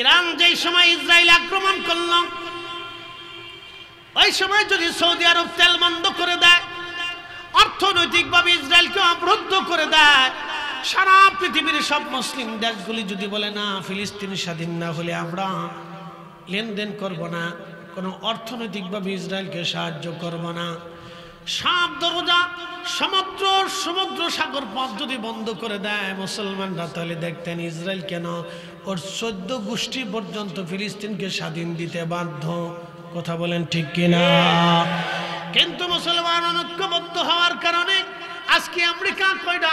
Iran যেই সময় Israel আক্রমণ করল, ওই সময় যদি সৌদি আরব তেল বন্ধ করে দেয়, অর্থনৈতিকভাবে ইসরায়েলকে অবরুদ্ধ করে দেয়, সারা পৃথিবীর সব মুসলিম দেশগুলি যদি বলে না ফিলিস্তিন স্বাধীন না হলে আমরা লেনদেন করব না, কোনো অর্থনৈতিকভাবে ইসরায়েলকে সাহায্য করব না, সব দরজা সমুদ্র সাগর পথ যদি বন্ধ করে দেয় মুসলমানরা, তাহলে দেখতেন ইসরায়েল কেন ওর 14 গোষ্ঠী পর্যন্ত ফিলিস্তিনকে স্বাধীন দিতে বাধ্য। কথা বলেন ঠিক কিনা? কিন্তু মুসলমান ঐক্যবদ্ধ হওয়ার কারণে আজকে আমেরিকা কয়টা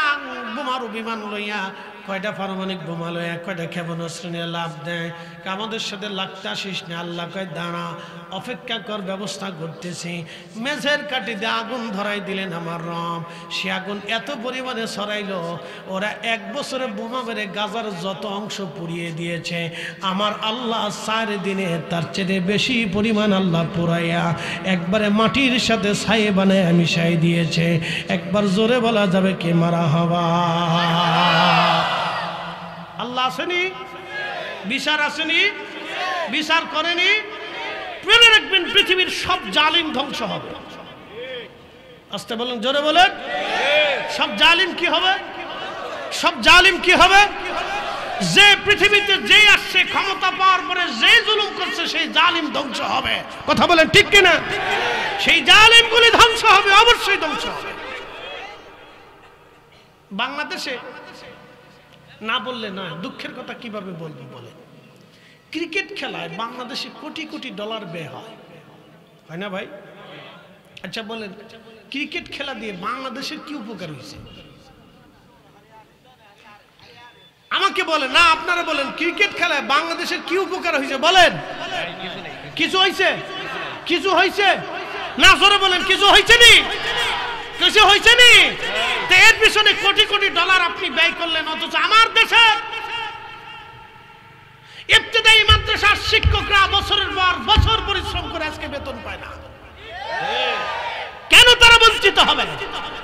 বোমারু বিমান লইয়া, কয়টা পারমাণবিক বোমা লইয়া, কয়টা ক্ষেপণাস্ত্র নিয়ে লাভ দেয়। আমাদের সাথে লাগতে আসিস না, আল্লাহ কয় দাঁড়া, অপেক্ষা কর, ব্যবস্থা করতেছি। মেঝের কাঠিতে আগুন ধরাই দিলেন আমার রব, সে আগুন এত পরিমাণে ছড়াইল, ওরা 1 বছরে বোমা মেরে গাজার যত অংশ পুড়িয়ে দিয়েছে, আমার আল্লাহ 4 দিনে তার চেয়ে বেশি পরিমাণ আল্লাহ পুরাইয়া একবারে মাটির সাথে ছাই বানায় মিশাই দিয়েছে। একবার জোরে বলা যাবে কি মারা হবা? আল্লাহ আসেনি? বিচার আসেনি? বিচার করেনি? মনে রাখবেন পৃথিবীর সব জালিম ধ্বংস হবে। আস্তে বলেন, জোরে বলেন। সব জালিম কি হবে? সব জালিম কি হবে? যে পৃথিবীতে যে আসছে ক্ষমতা পাওয়ার পরে যে জুলুম করছে সেই জালিম ধ্বংস হবে। কথা বলেন ঠিক কিনা? সেই জালিমগুলি ধ্বংস হবে, অবশ্যই ধ্বংস হবে। বাংলাদেশে না বললে না, দুঃখের কথা কিভাবে বলবো বলে, ক্রিকেট খেলায় বাংলাদেশে কোটি কোটি ডলার ব্যয় হয়, হয় না ভাই? আচ্ছা বলেন, ক্রিকেট খেলা দিয়ে বাংলাদেশের কি উপকার হয়েছে? আমাকে বলেন না, আপনারা বলেন, ক্রিকেট খেলায় বাংলাদেশের কি উপকার হয়েছে বলেন? কিছু হয়েছে? কিছু হয়েছে না? জোরে বলেন, কিছু হয়েছে নি? কিছু হয়েছে নি? এর পিছনে কোটি কোটি ডলার আপনি ব্যয় করলেন, অথচ আমার দেশে ইবতিদায়ী মাদ্রাসার শিক্ষকরা বছরের পর বছর পরিশ্রম করে আজকে বেতন পায় না। কেন তারা বঞ্চিত হবে?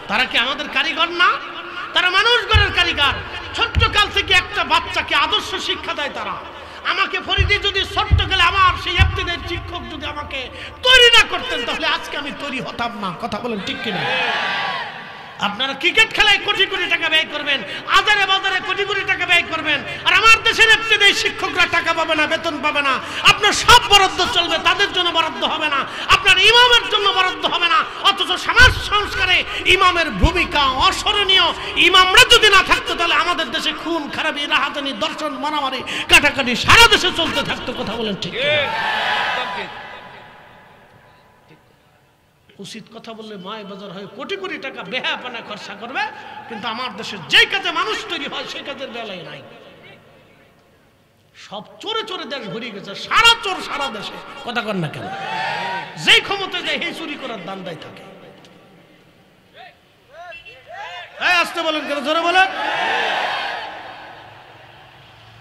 তারা কি আমাদের কারিগর না? তারা মানুষ গড়ের কারিগর। ছোট্ট কাল থেকে একটা বাচ্চাকে আদর্শ শিক্ষা দেয় তারা। আমাকে ফরিদি যদি ছোট্ট গেলে আমার সেই ইবতিদায়ী শিক্ষক যদি আমাকে তৈরি না করতেন, তাহলে আজকে আমি তৈরি হতাম না। কথা বলেন ঠিক কিনা? আপনারা ক্রিকেট খেলায় কোটি কোটি টাকা ব্যয় করবেন, আজারে বাজারে কোটি কোটি টাকা ব্যয় করবেন, আর আমার দেশের ইবতিদায়ী শিক্ষকরা টাকা পাবে না, বেতন পাবে না। আপনার সব বরাদ্দ চলবে, তাদের জন্য বরাদ্দ হবে না, আপনার ইমামের জন্য বরাদ্দ হবে না। অথচ সমাজ সংস্কারে ইমামের ভূমিকা অস্মরণীয়। ইমামরা যদি না থাকতো তাহলে আমাদের দেশে খুন খারাপি, রাহাজানি, দর্শন, মারামারি, কাটাকাটি সারা দেশে চলতে থাকতো। কথা বলেন ঠিক? উচিত কথা বললে মায় বাজার হয় কোটি কোটি টাকা বেহাপানা খরচা করবে, কিন্তু আমার দেশে যেই কাজে মানুষ তৈরি হয় সেই কাজের বেলায় নাই। সব চোরে চোরে দেশ ভরে গেছে, সারা চোর সারা দেশে। কথা কর না কেন? যেই ক্ষমতা যায় সেই চুরি করার দান্দায় থাকে। আসতে বলেন কেন? জোরে বলেন।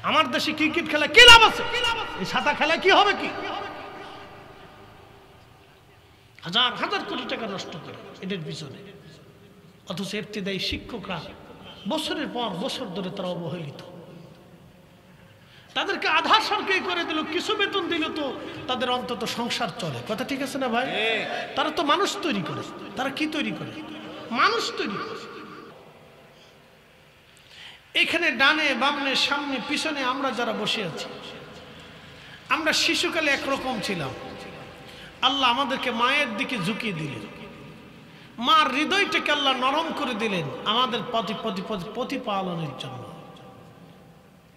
আমার দেশে ক্রিকেট খেলা কি লাভ আছে? এই সাদা খেলা কি হবে? কি হাজার হাজার কোটি টাকা নষ্ট করে এদের পিছনে, অথচ ইবতিদায়ী শিক্ষকরা বছরের পর বছর ধরে তারা অবহেলিত। তাদেরকে আধার সরকারি করে দিল, কিছু বেতন দিল তো তাদের অন্তত সংসার চলে। কথা ঠিক আছে না ভাই? তারা তো মানুষ তৈরি করে। তারা কি তৈরি করে? মানুষ তৈরি করে। এখানে ডানে বামনে সামনে পিছনে আমরা যারা বসে আছি, আমরা শিশুকালে একরকম ছিলাম। আল্লাহ আমাদেরকে মায়ের দিকে ঝুঁকিয়ে দিলেন, মার হৃদয়টাকে আল্লাহ নরম করে দিলেন আমাদের প্রতিপালনের জন্য।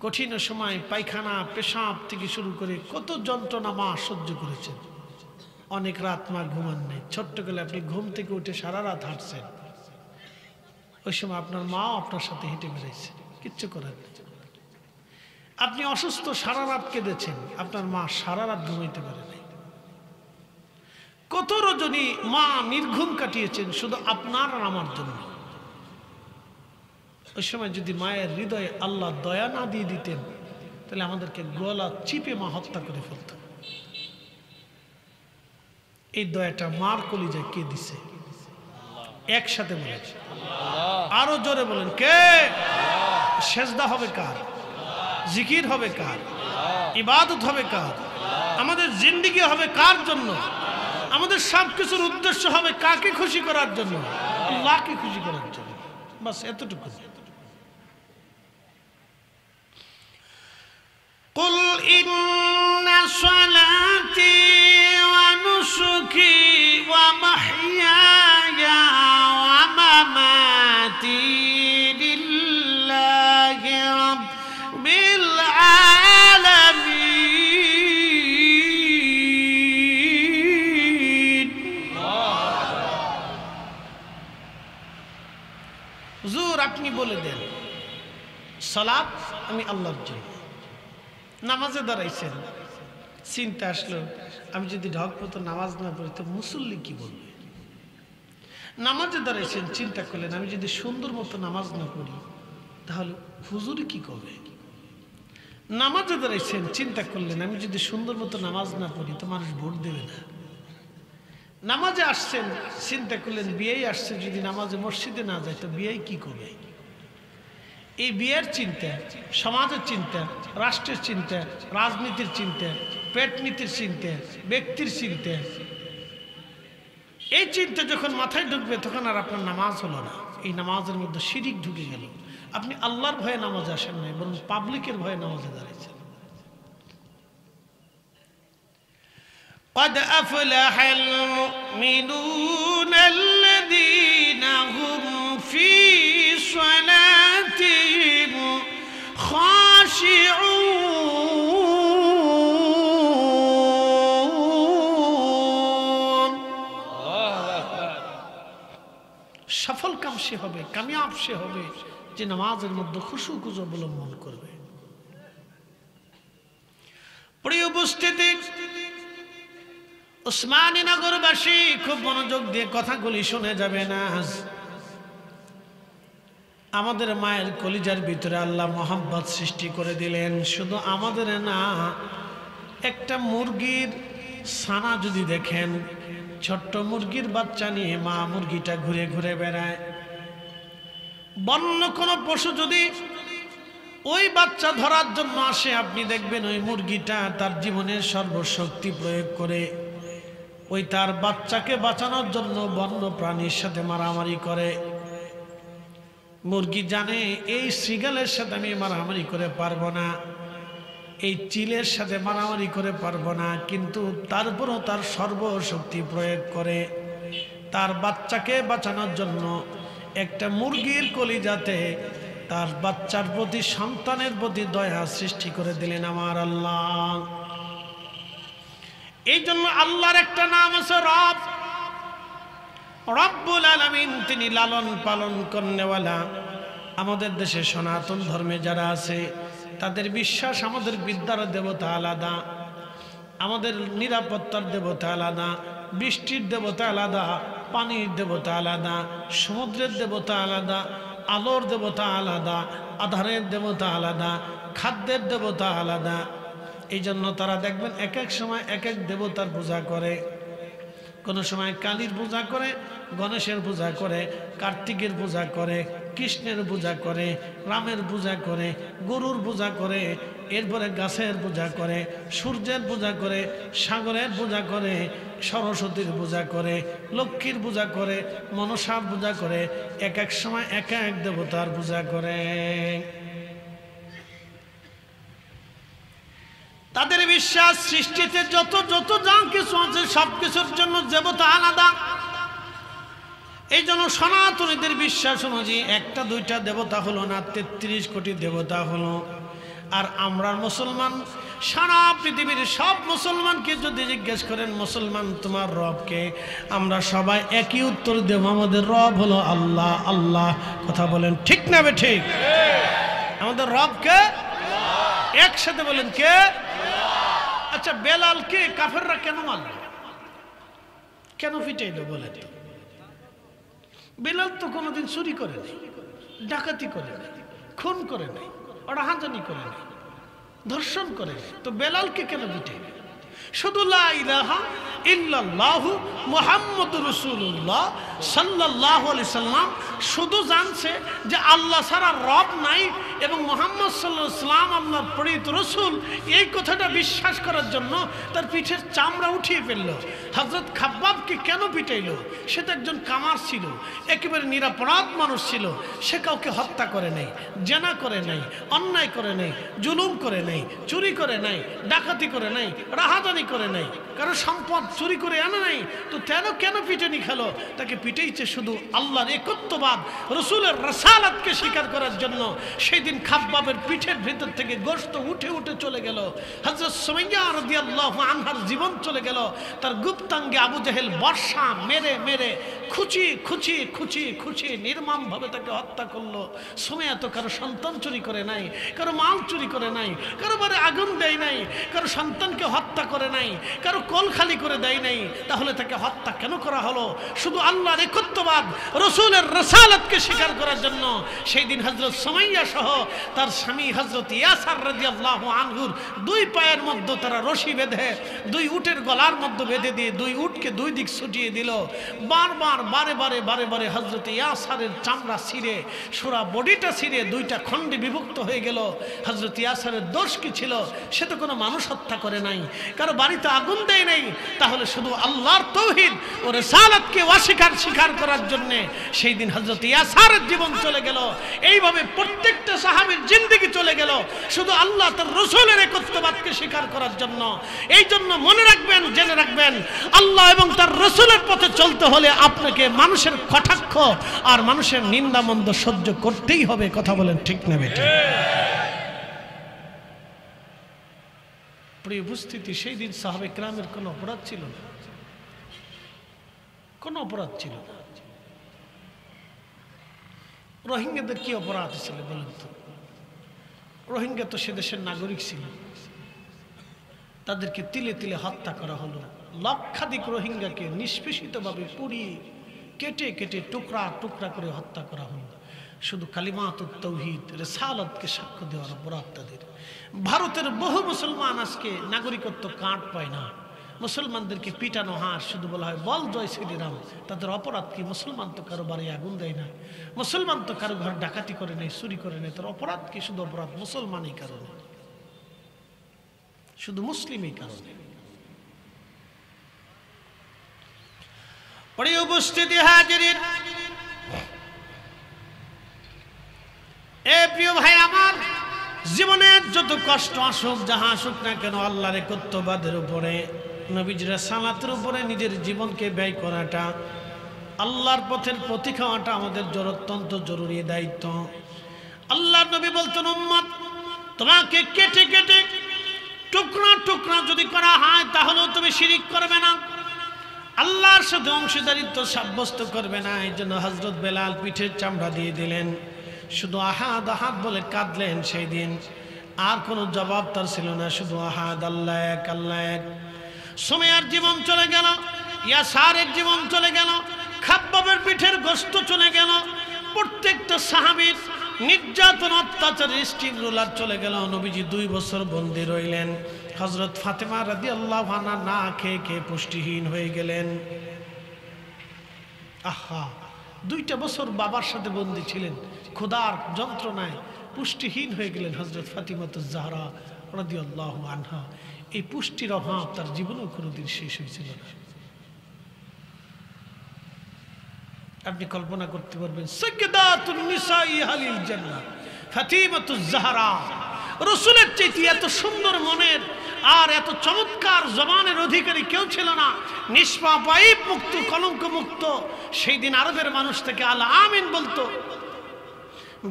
কঠিন সময় পায়খানা পেশাব থেকে শুরু করে কত যন্ত্রণা মা সহ্য করেছেন। অনেক রাত মা ঘুমান নেই। ছোট্ট গেলে আপনি ঘুম থেকে উঠে সারা রাত হাঁটছেন, ওই সময় আপনার মাও আপনার সাথে হেঁটে বেড়াইছে, কিচ্ছু করেন না। আপনি অসুস্থ, সারা রাত কেঁদেছেন, আপনার মা সারা রাত ঘুমাইতে পারে নাই। কত রজনী মা নির্ঘুম কাটিয়েছেন শুধু আপনার আর আমার জন্য। ওই সময় যদি মায়ের হৃদয়ে আল্লাহ দয়া না দিয়ে দিতেন, তাহলে আমাদেরকে গলা চিপে মা হত্যা করে ফেলত। এই দয়াটা মার কলিজায় কে দিছে? একসাথে বলেন, আরো জোরে বলেন, কে? সেজদা হবে কার? জিকির হবে কার? ইবাদত হবে কার? আমাদের জিন্দেগি হবে কার জন্য? আমাদের সব কিছুর উদ্দেশ্য হবে কাকে খুশি করার জন্য? আল্লাহকে খুশি করার জন্য। বাস এতটুকু। কুল ইন্না সালাতি ওয়া নুসুকি ওয়া মাহইয়ায়া ওয়া মামাতি লিল্লাহি রাব্বিল আলামিন। হুজুর আপনি বলে দেন সালাত আমি আল্লাহর জন্য। নামাজে দাঁড়াইছেন, চিন্তা আসলো আমি যদি ঢক মতো নামাজ না পড়ি তো মুসল্লি কি বলবে? নামাজে দাঁড়াইছেন, চিন্তা করলেন আমি যদি সুন্দর মতো নামাজ না পড়ি তাহলে হুজুর কি করবে? নামাজে দাঁড়াইছেন, চিন্তা করলেন আমি যদি সুন্দর মতো নামাজ না পড়ি তো মানুষ ভোট দেবে না। নামাজে আসছেন, চিন্তা করলেন বিয়েই আসছে, যদি নামাজে মসজিদে না যায় তো বিয়ে কি করবে? এই বিয়ের চিন্তা, সমাজের চিন্তা, রাষ্ট্রের চিন্তা, রাজনীতির চিন্তা, পেট নীতির চিন্তা, ব্যক্তির চিন্তা, এই চিন্তা যখন মাথায় ঢুকবে তখন আর আপনার নামাজ হলো না। এই নামাজের মধ্যে শিরিক ঢুকে গেল। আপনি আল্লাহর ভয়ে নামাজে আসেন নাই, বরং পাবলিকের ভয়ে নামাজে দাঁড়িয়েছেন। قد أفلح المؤمنون الذين هم في صلاتهم خاشعون। সফল কাম সে হবে, কামিয়াব সে হবে যে নামাজের মধ্যে খুশু খুশু অবলম্বন করবে। প্রিয় উপস্থিতি, উসমানীনগরবাসী খুব মনোযোগ দিয়ে কথাগুলি শুনে যাবে না। আমাদের মায়ের কলিজার ভিতরে আল্লাহ মোহাব্বত সৃষ্টি করে দিলেন। শুধু আমাদের না, একটা মুরগির ছানা যদি দেখেন, ছোট্ট মুরগির বাচ্চা নিয়ে মা মুরগিটা ঘুরে ঘুরে বেড়ায়। বন্য কোনো পশু যদি ওই বাচ্চা ধরার জন্য আসে, আপনি দেখবেন ওই মুরগিটা তার জীবনের সর্বশক্তি প্রয়োগ করে ওই তার বাচ্চাকে বাঁচানোর জন্য বন্য প্রাণীর সাথে মারামারি করে। মুরগি জানে এই শৃগালের সাথে আমি মারামারি করে পারবো না, এই চিলের সাথে মারামারি করে পারবো না, কিন্তু তারপরও তার সর্বশক্তি প্রয়োগ করে তার বাচ্চাকে বাঁচানোর জন্য। একটা মুরগির কলিজাতে তার বাচ্চার প্রতি, সন্তানের প্রতি দয়া সৃষ্টি করে দিলেন আমার আল্লাহ। এই জন্য আল্লাহর একটা নাম আছে রব, রব্বুল আলামিন। তিনি লালন পালন করেনওয়ালা। আমাদের দেশে সনাতন ধর্মে যারা আছে তাদের বিশ্বাস আমাদের বিদ্যার দেবতা আলাদা, আমাদের নিরাপত্তার দেবতা আলাদা, বৃষ্টির দেবতা আলাদা, পানির দেবতা আলাদা, সমুদ্রের দেবতা আলাদা, আলোর দেবতা আলাদা, আধারের দেবতা আলাদা, খাদ্যের দেবতা আলাদা। এই জন্য তারা দেখবেন এক এক সময় এক এক দেবতার পূজা করে। কোনো সময় কালীর পূজা করে, গণেশের পূজা করে, কার্তিকের পূজা করে, কৃষ্ণের পূজা করে, রামের পূজা করে, গরুর পূজা করে, এরপরে গাছের পূজা করে, সূর্যের পূজা করে, সাগরের পূজা করে, সরস্বতীর পূজা করে, লক্ষ্মীর পূজা করে, মনসার পূজা করে। এক এক সময় এক এক দেবতার পূজা করে। তাদের বিশ্বাস সৃষ্টিতে যত যত যা কিছু আছে সব কিছুর জন্য দেবতা আলাদা। এই জন্য সনাতনীদের বিশ্বাস অনুযায়ী একটা দুইটা দেবতা হলো না, ৩৩ কোটি দেবতা হলো। আর আমরা মুসলমান, সারা পৃথিবীর সব মুসলমানকে যদি জিজ্ঞেস করেন মুসলমান তোমার রবকে, আমরা সবাই একই উত্তর দেব, আমাদের রব হলো আল্লাহ। আল্লাহ। কথা বলেন ঠিক না বে ঠিক? আমাদের রবকে একসাথে বলেন কে? আচ্ছা, বেলালকে কাফেররা কেন মারল, কেন পিটাইল বলে? বেলাল তো কোনোদিন চুরি করে নাই, ডাকাতি করে নাই, খুন করে নাই, অড়াহাজানি করে নাই, ধর্ষণ করে নাই, তো বেলালকে কেন পিটাইল? শুধু লা ইলাহা ইল্লাল্লাহু মুহাম্মাদুর রাসূলুল্লাহ সাল্লাল্লাহু আলাইহি সাল্লাম শুধু জানছে যে আল্লাহ ছাড়া রব নাই এবং মুহাম্মদ সাল্লাল্লাহু আলাইহি সাল্লাম আল্লাহর প্রেরিত রাসূল, এই কথাটা বিশ্বাস করার জন্য তার পিঠের চামড়া উঠিয়ে ফেললো। হযরত খাব্বাবকে কেন পিটাইলো? সে তো একজন কামার ছিল, একেবারে নিরপরাধ মানুষ ছিল। সে কাউকে হত্যা করে নাই, জেনা করে নাই, অন্যায় করে নাই, জুলুম করে নাই, চুরি করে নাই, ডাকাতি করে নাই, রাহাজানি করে নাই, কারো সম্পদ চুরি করে আনে নাই। তো কেন পিটানি খেলো? তাকে পিটাইছে শুধু আল্লাহর একত্ববাদ, রসুলের রাসালাতকে স্বীকার করার জন্য। সেই দিন খাব্বাবের পিঠের ভিতর থেকে গোশত উঠে উঠে চলে গেল। হযরত সুমাইয়া রাদিয়াল্লাহু আনহার জীবন চলে গেল। তার গুপ্তাঙ্গে আবু জেহেল বর্ষা মেরে মেরে খুঁচিয়ে নির্মমভাবে তাকে হত্যা করলো। সুমাইয়া তো কারো সন্তান চুরি করে নাই, কারো মাল চুরি করে নাই, কারো বাড়ি আগুন দেয় নাই, কারো সন্তানকে হত্যা করে নাই, কারো কোল খালি করে দেয় নাই। তাহলে তাকে হত্যা কেন করা হলো? শুধু আল্লাহর একত্ববাদ, রসুলের রাসালাতকে স্বীকার করার জন্য। সেই দিন হযরত সুমাইয়া সহ তার স্বামী হযরত ইয়াসার রাদিয়াল্লাহু আনহুর দুই পায়ের মধ্যে তারা রশি বেঁধে দুই উটের গলার মধ্যে বেঁধে দিয়ে দুই উটকে দুই দিক ছুটিয়ে দিল। বারে হযরত ইয়াসারের চামড়া ছিঁড়ে, সোরা বডিটা ছিঁড়ে দুইটা খণ্ডে বিভক্ত হয়ে গেল। হযরত ইয়াসারের দোষ কি ছিল? সে তো কোনো মানুষ হত্যা করে নাই, কারো বাড়িতে আগুন দেয় নাই। তাহলে শুধু আল্লাহর তাওহীদ ও রিসালাতকে স্বীকার করার জন্য সেই দিন হযরত ইয়াসারের জীবন চলে গেল। এইভাবে প্রত্যেকটা সাহাবীর জিন্দেগি চলে গেল শুধু আল্লাহ তার রাসূলের একত্ববাদকে স্বীকার করার জন্য। এই জন্য মনে রাখবেন, জেনে রাখবেন, আল্লাহ এবং তার রাসূলের পথে চলতে হলে আপনাকে মানুষের কটাক্ষ আর মানুষের নিন্দা মন্দ সহ্য করতেই হবে। কথা বলেন ঠিক না বেটা? প্রিয় উপস্থিতি, সেই দিন সাহাবে কিরামের কোনো অপরাধ ছিল না, কোনো অপরাধ ছিল না। রোহিঙ্গাদের কি অপরাধ ছিল বলেন তো? রোহিঙ্গা তো সে দেশের নাগরিক ছিল, তাদেরকে তিলে তিলে হত্যা করা হলো। লক্ষাধিক রোহিঙ্গাকে নিষ্পেষিতভাবে পুড়িয়ে কেটে টুকরা টুকরা করে হত্যা করা হলো শুধু কালিমাতুত তাওহীদ, রিসালাতকে সাক্ষ্য দেওয়ার অপরাধ তাদের। ভারতের বহু মুসলমান আজকে নাগরিকত্ব কার্ড পায় না, মুসলমানদেরকে পিটানো হয়, শুধু বলা হয় বল জয় শ্রীরাম। তাদের অপরাধ কি? মুসলমান তো কারো বাড়ি আগুন দেয় না, মুসলমান তো কারো ঘর ডাকাতি করে নেই, চুরি করে নেই। তার অপরাধ কি? শুধু অপরাধ মুসলমানই কারণে, শুধু মুসলিমই কারণে। প্রিয় উপস্থিতি হাজিরিন, এ প্রিয় ভাই আমার, জীবনের যত কষ্ট আসুক, যাহা আসুক না কেন, আল্লাহর একত্ববাদের উপরে, নবীজির সালাতের উপরে নিজের জীবনকে ব্যয় করাটা, আল্লাহর পথের প্রতি খাওয়াটা আমাদের অত্যন্ত জরুরি দায়িত্ব। আল্লাহর নবী বলতেন, উম্মত তোমাকে কেটে কেটে টুকরা টুকরা যদি করা হয় তাহলেও তুমি শিরিক করবে না, আল্লাহর সাথে অংশীদারিত্ব সাব্যস্ত করবে না। এই জন্য হযরত বেলাল পিঠের চামড়া দিয়ে দিলেন, শুধু আহাদ আহাদ বলে কাঁদলেন সেই দিন। আর কোনো জবাব তার ছিল না, শুধু আহাদ, আল্লাহ এক, আল্লাহ এক। সুমাইয়ার জীবন চলে গেল, ইয়াসারের জীবন চলে গেল, খাব্বাবের পিঠের গোশত চলে গেল, প্রত্যেকটা সাহাবীর নির্যাতন অত্যাচার স্টিম রোলার চলে গেল। নবীজি 2 বছর বন্দী রইলেন। হযরত ফাতেমা রাদিয়াল্লাহু আনহা না খেয়ে খেয়ে পুষ্টিহীন হয়ে গেলেন। আহা, 2টা বছর বাবার সাথে বন্দী ছিলেন, ক্ষুধার যন্ত্রণায় পুষ্টিহীন হয়ে গেলেন হযরত ফাতিমাতুজ জাহরা রাদিয়াল্লাহু আনহা। এই পুষ্টির অভাব তার জীবনেও কোনোদিন শেষ হয়েছিল না। আপনি কল্পনা করতে পারবেন, সাইয়্যিদাতুন নিসাই আহলিল জান্নাহ ফাতিমাতুজ জাহরা, রাসূলের চাইতে এত সুন্দর মনের আর এত চমৎকার জবানের অধিকারী কেউ ছিল না। নিষ্পাপ, আইব মুক্ত, কলঙ্ক মুক্ত। সেই দিন আরবের মানুষ থেকে আল আমিন বলতো,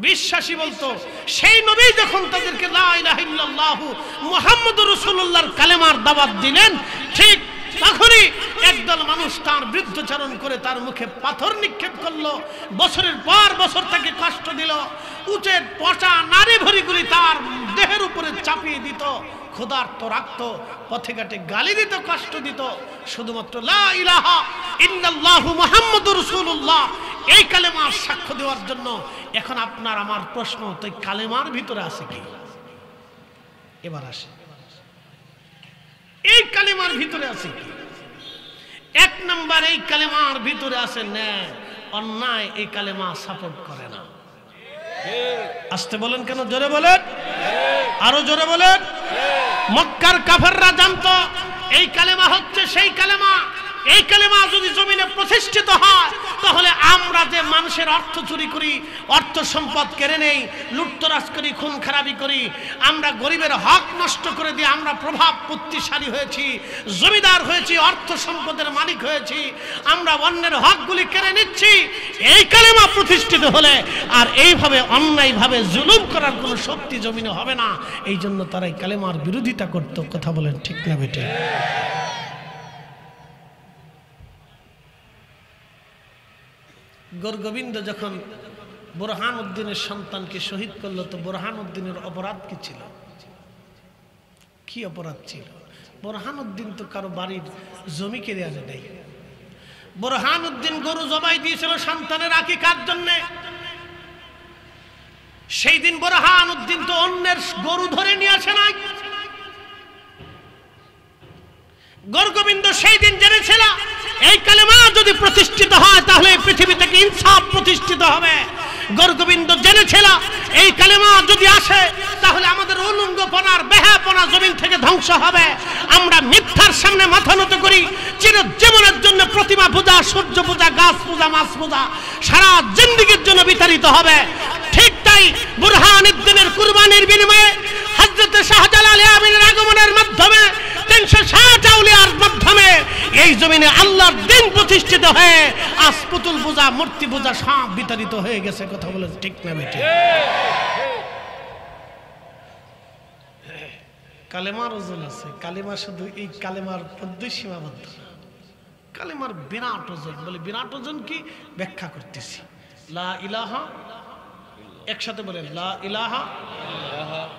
বিশ্বাসী বলতো। সেই নবী যখন তাদেরকে লা ইলাহা ইল্লাল্লাহু মুহাম্মাদুর রাসূলুল্লাহর কালেমার দাওয়াত দিলেন, ঠিক তখনই একদল মানুষ তার বিরুদ্ধাচরণ করে তার মুখে পাথর নিক্ষেপ করলো, বছরের পর বছর তাকে কষ্ট দিল, উটের পচা নারী ভরিগুলি তার দেহের উপরে চাপিয়ে দিত, ক্ষুধার্ত রাখত, পথে ঘাটে গালি দিত, কষ্ট দিত, শুধুমাত্র লা ইলাহা ইল্লাল্লাহু মুহাম্মাদুর রাসূলুল্লাহ এই কালেমার সাক্ষ্য দেওয়ার জন্য। এখন আপনার আমার প্রশ্ন, তো এই কালেমার ভিতরে আছে কি? এবার আসে, এই কালেমার ভিতরে আছে কি? এক নাম্বার, এই কালেমার ভিতরে আছে ন্যায়, অন্যায় এই কালেমা সাপোর্ট করে না। আসতে বলেন কেন? জোরে বলেন, আরো জোরে বলেন। মক্কার কাফেররা জানতো এই কালেমা হচ্ছে সেই কালেমা, এই কালেমা যদি জমিনে প্রতিষ্ঠিত হয় তাহলে আমরা যে মানুষের অর্থ চুরি করি, অর্থ সম্পদ কেড়ে নেই, লুটতরাজ করি, খুন খারাপি করি, আমরা গরিবের হক নষ্ট করে দিয়ে আমরা প্রভাব প্রতিষ্ঠালী হয়েছি, জমিদার হয়েছি, অর্থ সম্পদের মালিক হয়েছি, আমরা অন্যের হকগুলি কেড়ে নিচ্ছি। এই কালেমা প্রতিষ্ঠিত হলে আর এইভাবে অন্যায়ভাবে জুলুম করার কোনো শক্তি জমিনে হবে না। এই জন্য তারা এই কালেমার বিরোধিতা করত। কথা বলেন ঠিক না বেটে? গোরগোবিন্দ যখন বোরহান উদ্দিনের সন্তানকে শহীদ করলো, তো বোরহান উদ্দিনের অপরাধ কি ছিল? কি অপরাধ ছিল? বোরহান উদ্দিন তো কারো বাড়ির জমি কেড়ে আনে নাই। বোরহান উদ্দিন গরু জবাই দিয়েছিল সন্তানের আকিকার জন্য। সেই দিন বোরহান উদ্দিন তো অন্যের গরু ধরে নিয়ে আসে নাই। গোরগোবিন্দ সেই দিন জেনেছিল এই কালেমা যদি প্রতিষ্ঠিত হয় তাহলে এই পৃথিবী থেকে ইনসাফ প্রতিষ্ঠিত হবে। গোরগোবিন্দ জেনেছিল এই কালেমা যদি আসে তাহলে আমাদের উলঙ্গপনার বেহাপনা জমিন থেকে ধ্বংস হবে। আমরা মিথ্যার সামনে মাথা নত করি, চিরজীবনের জন্য প্রতিমা পূজা, সূর্য পূজা, গাছ পূজা, মাছ পূজা সারা জিন্দেগীর জন্য বিতাড়িত হবে। ঠিক তাই বুরহান উদ্দিনের কুরবানির বিনিময়ে হযরত শাহজালাল আমিনের আগমনের মাধ্যমে 360 আউলিয়ার মাধ্যমে এই জমিনে আল্লাহর দ্বীন প্রতিষ্ঠিত হয়ে আজ পুতুল পূজা, মূর্তি পূজা সব বিতাড়িত হয়ে গেছে। কথা বলে ঠিক না বেটি? কালেমার ওজন আছে। কালেমা শুধু এই কালেমার পদ্ধতি সীমাবদ্ধ না, কালেমার বিরাট ওজন। বলে বিরাট ওজন কি? ব্যাখ্যা করতেছি। লা ইলাহা, একসাথে বলেন লা ইলাহা।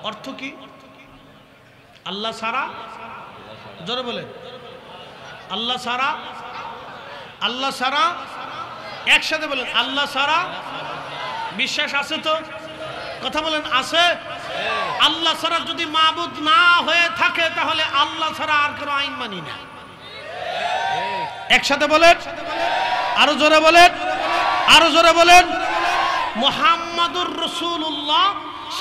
অর্থ কি? আল্লাহ ছাড়া, জোরে বলেন আল্লাহ ছাড়া, আল্লাহ ছাড়া, একসাথে বলেন আল্লাহ ছাড়া। বিশ্বাস আছে তো? কথা বলেন আছে? আল্লাহ ছাড়া যদি মাবুদ না হয়ে থাকে তাহলে আল্লাহ ছাড়া আর কোনো আইন মানি না। একসাথে বলেন, আরো জোরে বলেন, আরো জোরে বলেন। মুহাম্মাদুর রাসূলুল্লাহ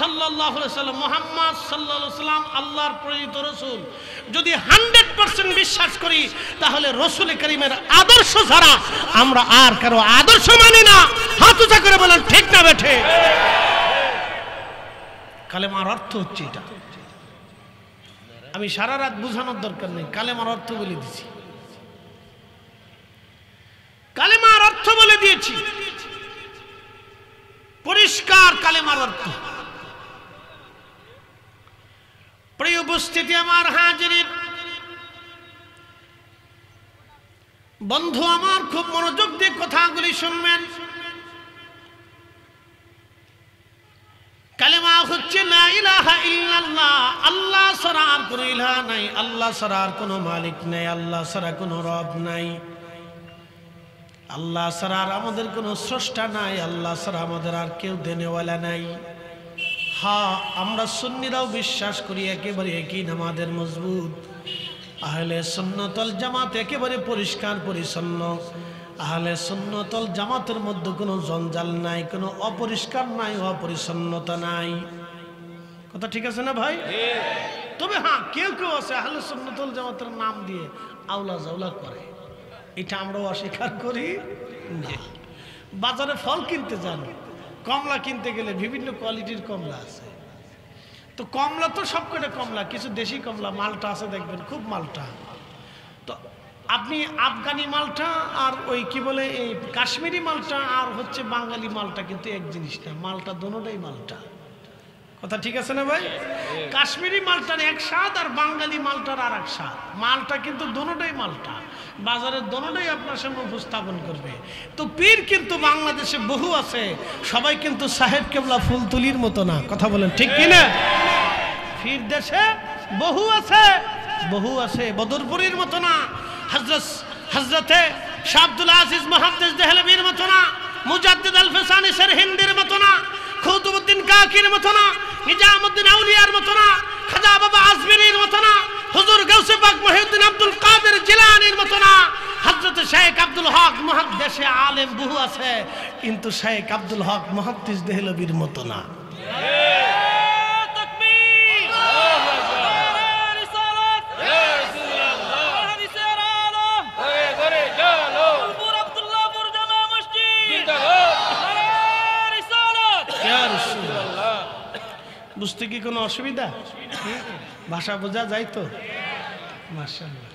সাল্লাল্লাহু আলাইহি সাল্লাম, মুহাম্মদ সাল্লাল্লাহু আলাইহি সাল্লাম আল্লাহর প্রেরিত রাসূল যদি 100% বিশ্বাস করি তাহলে রাসূল করিমের আদর্শ ছাড়া আমরা আর কারো আদর্শ মানি না। হাত উঁচা করে বলেন ঠিক না বেঠে? কালেমার অর্থ হচ্ছে এটা। আমি সারা রাত বোঝানোর দরকার নেই, কালেমার অর্থ বলে দিয়েছি। কালেমার অর্থ বলে দিয়েছি, পরিষ্কার কালেমার অর্থ। প্রিয় উপস্থিতি আমার হাজিরিন, বন্ধু আমার খুব মনোযোগ দিয়ে কথাগুলি শুনবেন। কালেমা হচ্ছে লা ইলাহা ইল্লাল্লাহ, আল্লাহ ছাড়া আর কোনো ইলাহ নাই, আল্লাহ ছাড়া আর কোনো মালিক নাই, আল্লাহ ছাড়া কোনো রব নাই, আল্লাহ ছাড়া আর আমাদের কোনো স্রষ্টা নাই, আল্লাহ ছাড়া আমাদের আর কেউ দেনেওয়ালা নাই। হ্যাঁ, আমরা সুন্নিরাও বিশ্বাস করি একেবারে একই নামাজের মজবুত। আহলে সুন্নাত ওয়াল জামাত একেবারে পরিষ্কার পরিচ্ছন্ন। আহলে সুন্নাত ওয়াল জামাতের মধ্যে কোনো জঞ্জাল নাই, কোনো অপরিষ্কার নাই, অপরিচ্ছন্নতা নাই। কথা ঠিক আছে না ভাই? তবে হ্যাঁ, কেউ কেউ আছে আহলে সুন্নাত ওয়াল জামাতের নাম দিয়ে আউলা জাউলা করে, এটা আমরাও অস্বীকার করি না। বাজারে ফল কিনতে যান, কমলা কিনতে গেলে বিভিন্ন কোয়ালিটির কমলা আছে। তো কমলা তো সবকটা কমলা, কিছু দেশি কমলা, মালটা আছে দেখবেন খুব মালটা। তো আপনি আফগানি মালটা আর ওই কি বলে এই কাশ্মীরি মালটা আর হচ্ছে বাঙালি মালটা কিন্তু এক জিনিস না, মালটা দোনোটাই মালটা। কথা ঠিক আছে না ভাই? কাশ্মীরি মালটার এক স্বাদ আর বাঙালি মালটার আর এক স্বাদ। মালটা কিন্তু দোনোটাই মালটা, বাজারের দোনোটাই আপনার সামনে উপস্থাপন করবে। তো পীর কিন্তু বাংলাদেশে বহু আছে, সবাই কিন্তু সাহেব কেবলা ফুলতুলির মতো না। কথা বলেন ঠিক কিনা? পীর দেশে বহু আছে, বহু আছে, বদরপুরীর মতো না, হযরতে শাহ আব্দুল আজিজ মুহাদ্দিস দেহলভীর মতো না, মুজাদ্দিদ আল ফিসানি সিরহিন্দির মতো না, কুতুবউদ্দিন কাকির মতো না, নিজামউদ্দিন আউলিয়ার মতো না, খাজা বাবা আজমিরির মতো না, হুজুর গাউসে পাক মহিউদ্দিন আব্দুল কাদের শেখ আব্দুল হক মুহাদ্দিসে আলেম বহু আছে, কিন্তু শেখ আব্দুল হক মুহাদ্দিস দেহলভির মতো না। বুঝতে কি কোনো অসুবিধা? ভাষা বোঝা যায় তো? মাশাআল্লাহ,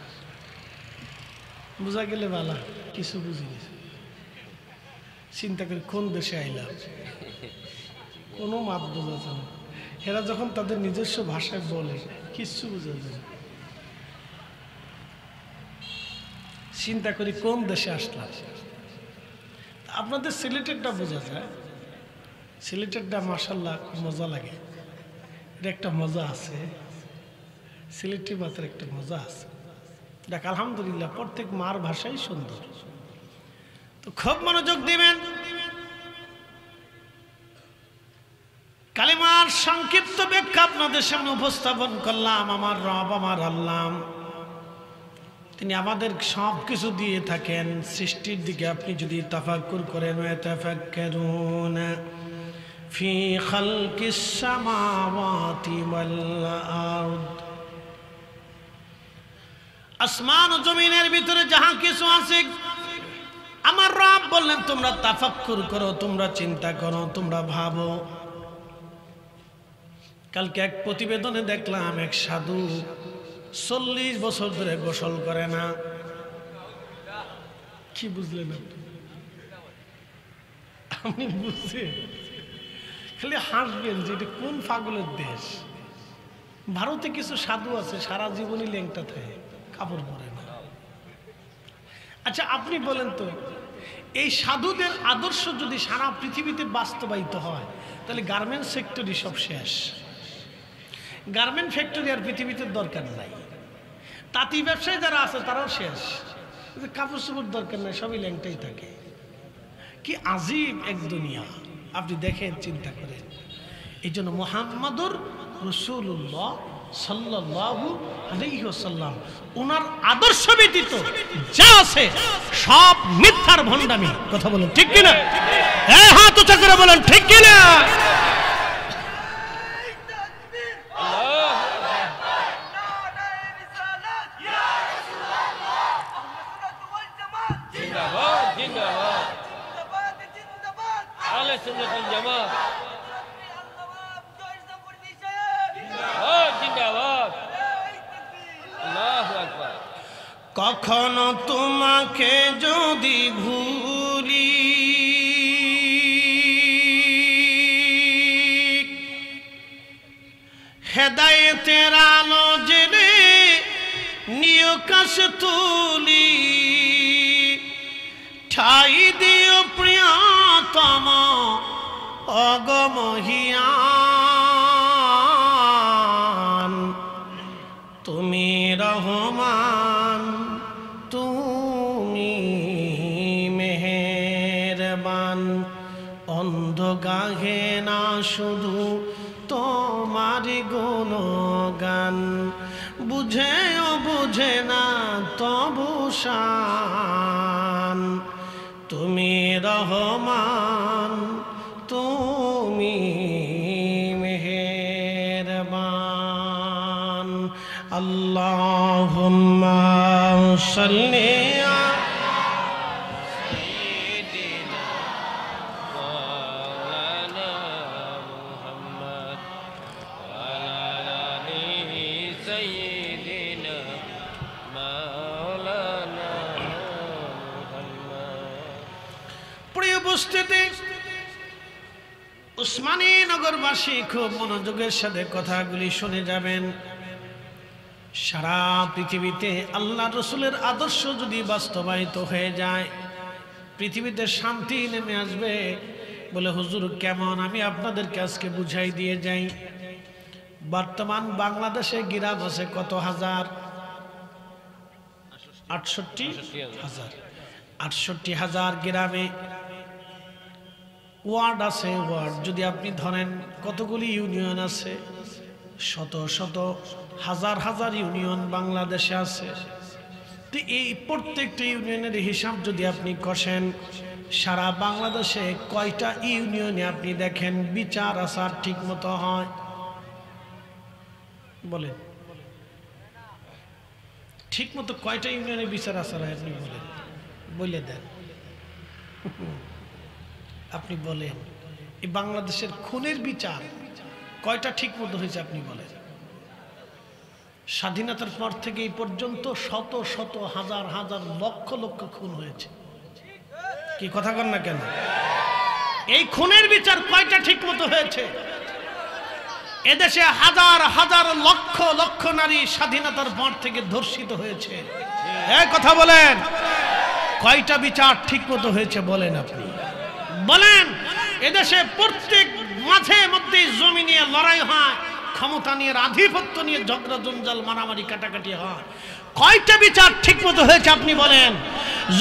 বোঝা গেলে ভালো। কিছু বুঝি না, চিন্তা করি কোন দেশে আইলাম, কোনো মাত বোঝা যায় না। এরা যখন তাদের নিজস্ব ভাষায় বলে কিচ্ছু বোঝা যায় না। চিন্তা করি কোন দেশে আসলাম। আপনাদের সিলেটেরটা বোঝা যায়, সিলেটেরটা মাশাআল্লাহ মজা লাগে। একটা মজা আছে, সিলেটি মাত্র একটা মজা আছে। দেখ আলহামদুলিল্লাহ, প্রত্যেক মার ভাষাই সুন্দর। তো খুব মনোযোগ দিবেন। কালিমার সংক্ষিপ্ত ব্যাখ্যা আপনাদের সামনে উপস্থাপন করলাম। আমার রব, আমার আল্লাহ, তিনি আমাদের সব কিছু দিয়ে থাকেন। সৃষ্টির দিকে আপনি যদি তাফাক্কুর করেন, তাফাক্কারুন ফি খালকিস সামাওয়াতি ওয়াল আরদ, আসমান ও জমিনের ভিতরে যাহা কিছু আছে আমার রব বললেন তোমরা তাফাক্কুর করো, তোমরা চিন্তা করো, তোমরা ভাবো। কালকে এক প্রতিবেদনে দেখলাম এক সাধু 40 বছর ধরে গোসল করে না। কি বুঝলেন আপনি? বুঝছেন? খালি হাসবেন যে এটা কোন পাগলের দেশ। ভারতে কিছু সাধু আছে সারা জীবনই ল্যাংটা থাকে, কাপড় পরে না। আচ্ছা আপনি বলেন তো, এই সাধুদের আদর্শ যদি সারা পৃথিবীতে বাস্তবায়িত হয় তাহলে গার্মেন্টস সেক্টরই সব শেষ। গার্মেন্ট ফ্যাক্টরি আর পৃথিবীতে দরকার নাই। তাঁতি ব্যবসায়ী যারা আছে তারাও শেষ। কাপড় চোপড় দরকার নাই, সবই ল্যাংটাই থাকে। কি আজীব এক দুনিয়া, আপনি দেখেন, চিন্তা করেন। এই জন্য মুহাম্মাদুর রাসূলুল্লাহ সাল্লাল্লাহু আলাইহি ওয়াসাল্লাম ওনার আদর্শ ব্যতীত যা আছে সব মিথ্যার ভণ্ডামি। কথা বলেন ঠিক কিনা? হ্যাঁ, হাত উঁচা করে বলেন ঠিক কিনা? কখনো তোমাকে যদি ভুলি, হেদায়েতের আলো জেলে নিয় কাশ তুলি, ঠাই দিও প্রিয়তম অগমহিয়ান, তুমি রহমান, তুমি মেহেরবান। অন্ধ গাহে না শুধু তোমার গুণগান, বুঝেও বুঝে না তবু শান, তুমি রহমান, তুমি মেহেরবান। আল্লাহুম্মা সাল্লি উসমানী নগরবাসী খুব মনোযোগের সাথে কথাগুলি শুনে যাবেন। সারা পৃথিবীতে আল্লাহ রসুলের আদর্শ যদি বাস্তবায়িত হয়ে যায়, পৃথিবীতে শান্তি নেমে আসবে। বলে হুজুর কেমন? আমি আপনাদেরকে আজকে বুঝাই দিয়ে যাই। বর্তমান বাংলাদেশে গ্রাম আছে কত হাজার? 68,000। 68,000 গ্রামে ওয়ার্ড আছে। ওয়ার্ড যদি আপনি ধরেন, কতগুলি ইউনিয়ন আছে? শত শত হাজার হাজার ইউনিয়ন বাংলাদেশে আছে। তো এই প্রত্যেকটা ইউনিয়নের হিসাব যদি আপনি কষেন, সারা বাংলাদেশে কয়টা ইউনিয়নে আপনি দেখেন বিচার আচার ঠিক মতো হয়? বলেন, ঠিক মতো কয়টা ইউনিয়নে বিচার আচার হয়? আপনি বলেন, বলে দেন। আপনি বলেন, এই বাংলাদেশের খুনের বিচার কয়টা ঠিক মতো হয়েছে? আপনি বলেন। স্বাধীনতার পর থেকে এই পর্যন্ত শত শত হাজার হাজার লক্ষ লক্ষ খুন হয়েছে। কি কথা কন না কেন? এই খুনের বিচার কয়টা ঠিক মতো হয়েছে? এদেশে হাজার হাজার লক্ষ লক্ষ নারী স্বাধীনতার পর থেকে ধর্ষিত হয়েছে। এই কথা বলেন, কয়টা বিচার ঠিক মতো হয়েছে? বলেন, আপনি বলেন। এদেশে প্রত্যেক মাঝে মধ্যে জমি নিয়ে লড়াই হয়, ক্ষমতা নিয়ে, আধিপত্য নিয়ে ঝগড়া জঞ্জাল, মারামারি, কাটাকাটি হয়। কয়টা বিচার ঠিক মতো হয়েছে? আপনি বলেন।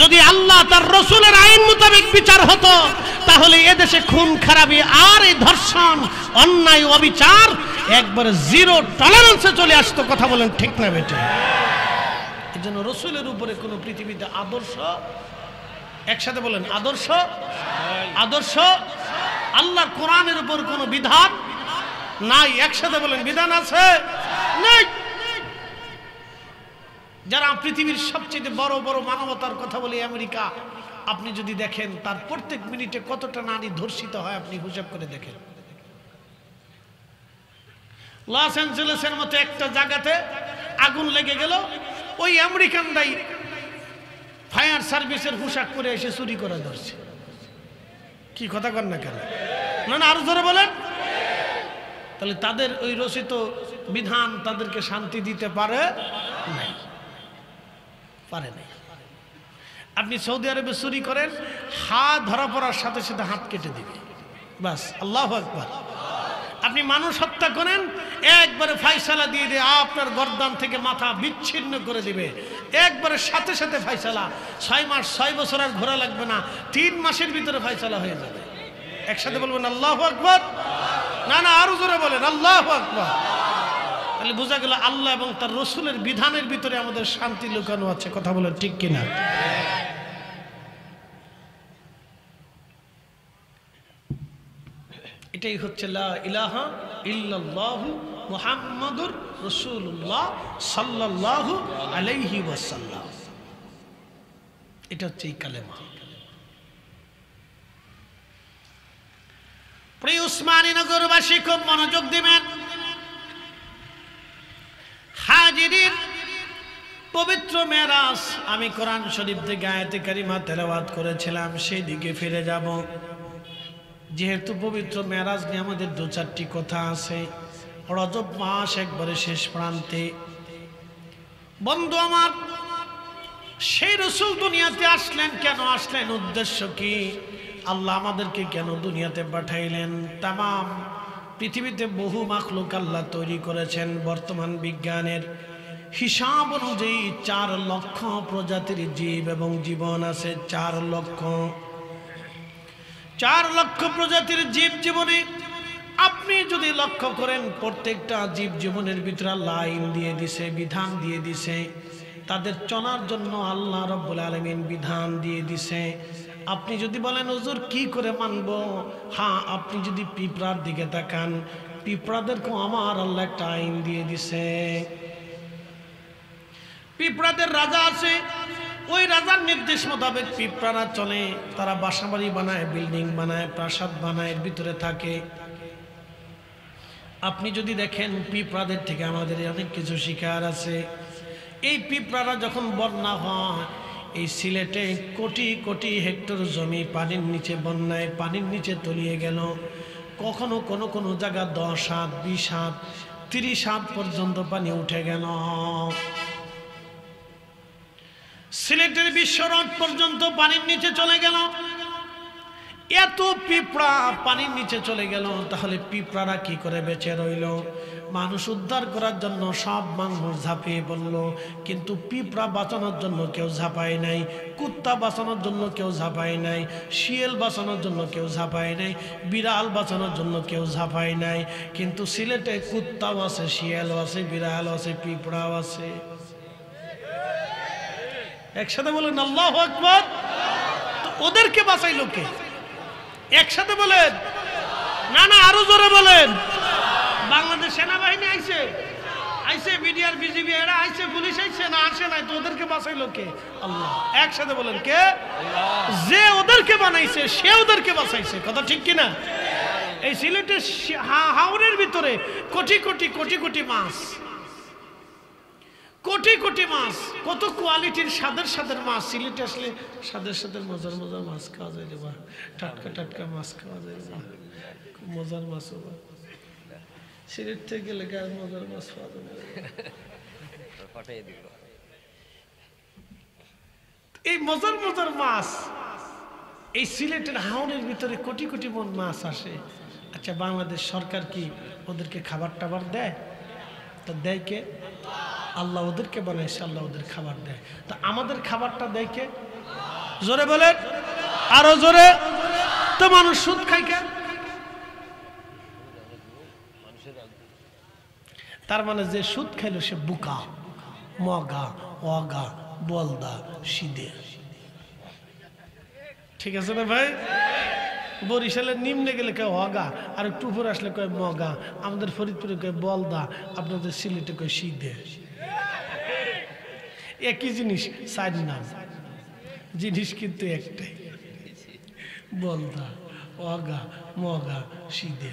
যদি আল্লাহ তার রসুলের আইন মোতাবেক বিচার হতো, তাহলে এদেশে খুন খারাপি আর এই ধর্ষণ, অন্যায়, অবিচার একবারে জিরো টলারেন্সে চলে আসতো। কথা বলেন, ঠিক না বেটে? এই জন্য রসুলের উপরে কোনো পৃথিবীতে আদর্শ, একসাথে বলেন, আদর্শ, আদর্শ, আল্লাহর কোরআনের উপর কোনো বিধান নাই। একসাথে বলেন, বিধান আছে? নাই। যারা পৃথিবীর সবচেয়ে বড় বড় মানবতার কথা বলে আমেরিকা, আপনি যদি দেখেন তার প্রত্যেক মিনিটে কতটা নারী ধর্ষিত হয়, আপনি হিসাব করে দেখেন। লস অ্যাঞ্জেলেসের মতো একটা জায়গাতে আগুন লেগে গেল, ওই আমেরিকানরাই ফায়ার সার্ভিসের পোশাক পরে এসে চুরি করে ধরছে। কি কথা কন না কেন? না না, আরো জোরে বলেন। তাহলে তাদের ওই রচিত বিধান তাদেরকে শান্তি দিতে পারে নাই, পারে নাই। আপনি সৌদি আরবে চুরি করেন, হাত ধরা পড়ার সাথে সাথে হাত কেটে দিবে, বাস, আল্লাহু আকবার। আপনি মানুষ হত্যা করেন, একবারে ফায়সালা দিয়ে দিয়ে আপনার গর্দান থেকে মাথা বিচ্ছিন্ন করে দিবে, একবারে সাথে সাথে ফায়সালা। 6 মাস 6 বছর আর ঘোরা লাগবে না, 3 মাসের ভিতরে ফায়সালা হয়ে যাবে। একসাথে বলবেন আল্লাহু আকবার। না না, আরো জোরে বলেন আল্লাহু আকবার। তাহলে বোঝা গেল আল্লাহ এবং তার রসুলের বিধানের ভিতরে আমাদের শান্তি লুকানো আছে। কথা বলেন, ঠিক কিনা? এটাই হচ্ছে লা ইলাহা ইল্লাল্লাহু মুহাম্মাদুর রাসূলুল্লাহ সাল্লাল্লাহু আলাইহি ওয়াসাল্লাম। এটা হচ্ছে এই কালেমা। প্রিয় উসমানীনগরবাসী, খুব মনোযোগ দিবেন। হাজিরিন, পবিত্র মেরাজ, আমি কোরআন শরীফ থেকে আয়াতে কারিমা তেলাওয়াত করেছিলাম, সেই দিকে ফিরে যাব। যেহেতু পবিত্র মেরাজ নিয়ে আমাদের 2-4টি কথা আছে। রজব মাস একবারে শেষ প্রান্তে। বন্ধু আমার, সেই রাসূল দুনিয়াতে আসলেন, কেন আসলেন, উদ্দেশ্য কি, আল্লাহ আমাদেরকে কেন দুনিয়াতে পাঠাইলেন? তামাম পৃথিবীতে বহু মাখলুক আল্লাহ তৈরি করেছেন। বর্তমান বিজ্ঞানের হিসাব অনুযায়ী 4 লক্ষ প্রজাতির জীব এবং জীবন আছে। 4 লক্ষ প্রজাতির জীব জীবনে আপনি যদি লক্ষ্য করেন, প্রত্যেকটা জীব জীবনের ভিতরে আল্লাহ আইন দিয়ে দিছে, বিধান দিয়ে দিছে। তাদের চলার জন্য আল্লাহ রাব্বুল আলামিন বিধান দিয়ে দিছে। আপনি যদি বলেন হুজুর কি করে মানব, হ্যাঁ, আপনি যদি পিঁপড়ার দিকে তাকান, পিঁপড়াদেরকেও আমার আল্লাহ একটা আইন দিয়ে দিছে। পিঁপড়াদের রাজা আছে, ওই রাজার নির্দেশ মোতাবেক পিঁপড়ারা চলে। তারা বাসাবাড়ি বানায়, বিল্ডিং বানায়, প্রাসাদ বানায়, এর ভিতরে থাকে। আপনি যদি দেখেন, পিঁপড়াদের থেকে আমাদের অনেক কিছু শিখার আছে। এই পিঁপড়ারা যখন বন্যা হয়, এই সিলেটে কোটি কোটি হেক্টর জমি পানির নিচে, বন্যায় পানির নিচে তলিয়ে গেল। কখনো কোনো কোনো জায়গা 10 হাত, 20 হাত, 30 হাত পর্যন্ত পানি উঠে গেল। সিলেটের বিশ্বরোড পর্যন্ত পানির নিচে চলে গেল। এত পিঁপড়া পানির নিচে চলে গেল, তাহলে পিঁপড়ারা কি করে বেঁচে রইল? মানুষ উদ্ধার করার জন্য সব মানুষ ঝাঁপিয়ে পড়ল, কিন্তু পিঁপড়া বাঁচানোর জন্য কেউ ঝাঁপায় নাই, কুত্তা বাঁচানোর জন্য কেউ ঝাঁপায় নাই, শিয়াল বাঁচানোর জন্য কেউ ঝাঁপায় নাই, বিড়াল বাঁচানোর জন্য কেউ ঝাঁপায় নাই। কিন্তু সিলেটে কুত্তাও আছে, শিয়ালও আছে, বিড়ালও আছে, পিঁপড়াও আছে। একসাথে বলেন আল্লাহু আকবার। তো ওদেরকে বাঁচাইলো কে? একসাথে বলেন, না না আরো জোরে বলেন। বাংলাদেশ সেনাবাহিনী আইছে, আইছে বিডিআর বিজিবি এরা আইছে, পুলিশ আইছে না আসে নাই, তো ওদেরকে বাঁচাইলো কে? আল্লাহ। একসাথে বলেন কে? যে ওদেরকে বানাইছে সে ওদেরকে বাঁচাইছে। কথা ঠিক কিনা? এই সিলেটের হাওরের ভিতরে কোটি কোটি কোটি কোটি মাছ, কোটি কোটি মাছ, কত কোয়ালিটির স্বাদের স্বাদের মাছ। সিলেটে আসলে স্বাদের স্বাদের মজার মজার মাছ খাওয়া যায় রে বা, টাটকা টাটকা মাছ খাওয়া যায় রে বা, খুব মজার মাছ। সিলেট থেকে গেলে গাছ মজার মাছ পাওয়া যাবে। এই মজার মজার মাছ এই সিলেটের হাওরের ভিতরে কোটি কোটি মন মাছ আসে। আচ্ছা বাংলাদেশ সরকার কি ওদেরকে খাবার টাবার দেয়? তা দেয় কে? আল্লাহ ওদেরকে বানাইছে, আল্লাহ ওদের খাবার দেয়। তা আমাদের খাবারটা দেয় কে? জোরে বলেন, আরো জোরে। তো মানুষ সুদ খায় কে? তার মানে যে সুদ খাইলো সে বুকা, মগা, অগা, বলদা, সিদে। ঠিক আছে না ভাই? বরিশালের নিম্নে গেলে কয় অগা, আর একটু উপরে আসলে কয় মগা, আমাদের ফরিদপুরে কয় বলদা, আপনাদের সিলেটে কয় সিদে। একই জিনিস, চার নাম, জিনিস কিন্তু একটাই, বলদা, অগা, মগা, সিদে।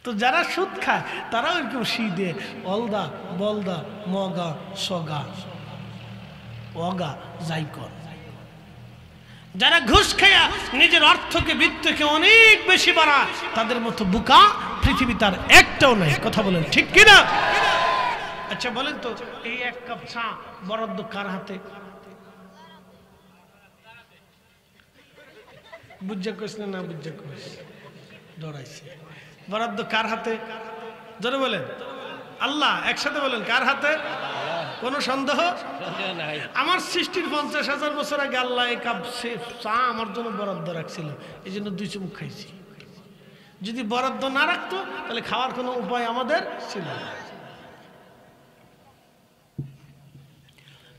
তো যারা সুদ খায় তারাও এরকম সিদে, অলদা, বলদা, মগা, সগা, অগা, যাইকর। যারা ঘুষ খায়া নিজের অর্থকে বৃত্তকে অনেক বেশি বাড়ায় তাদের মতো বুকা পৃথিবী তার একটাও নাই। কথা বলেন ঠিক কিনা? আচ্ছা বলেন তো, এই এক কাপ চা বরাদ্দ কার হাতে? বুঝা কইস না বুঝা কইস, ডরাইছে। বরাদ্দ কার হাতে? জোরে বলেন আল্লাহ। একসাথে বলেন কার হাতে? কোন সন্দেহ? আমার সৃষ্টির 50,000 বছর আগে আল্লাহ এই কাপ চা আমার জন্য বরাদ্দ রাখছিল, এই জন্য 2 চুমুক খাইছি। যদি বরাদ্দ না রাখতো তাহলে খাওয়ার কোনো উপায় আমাদের ছিল না।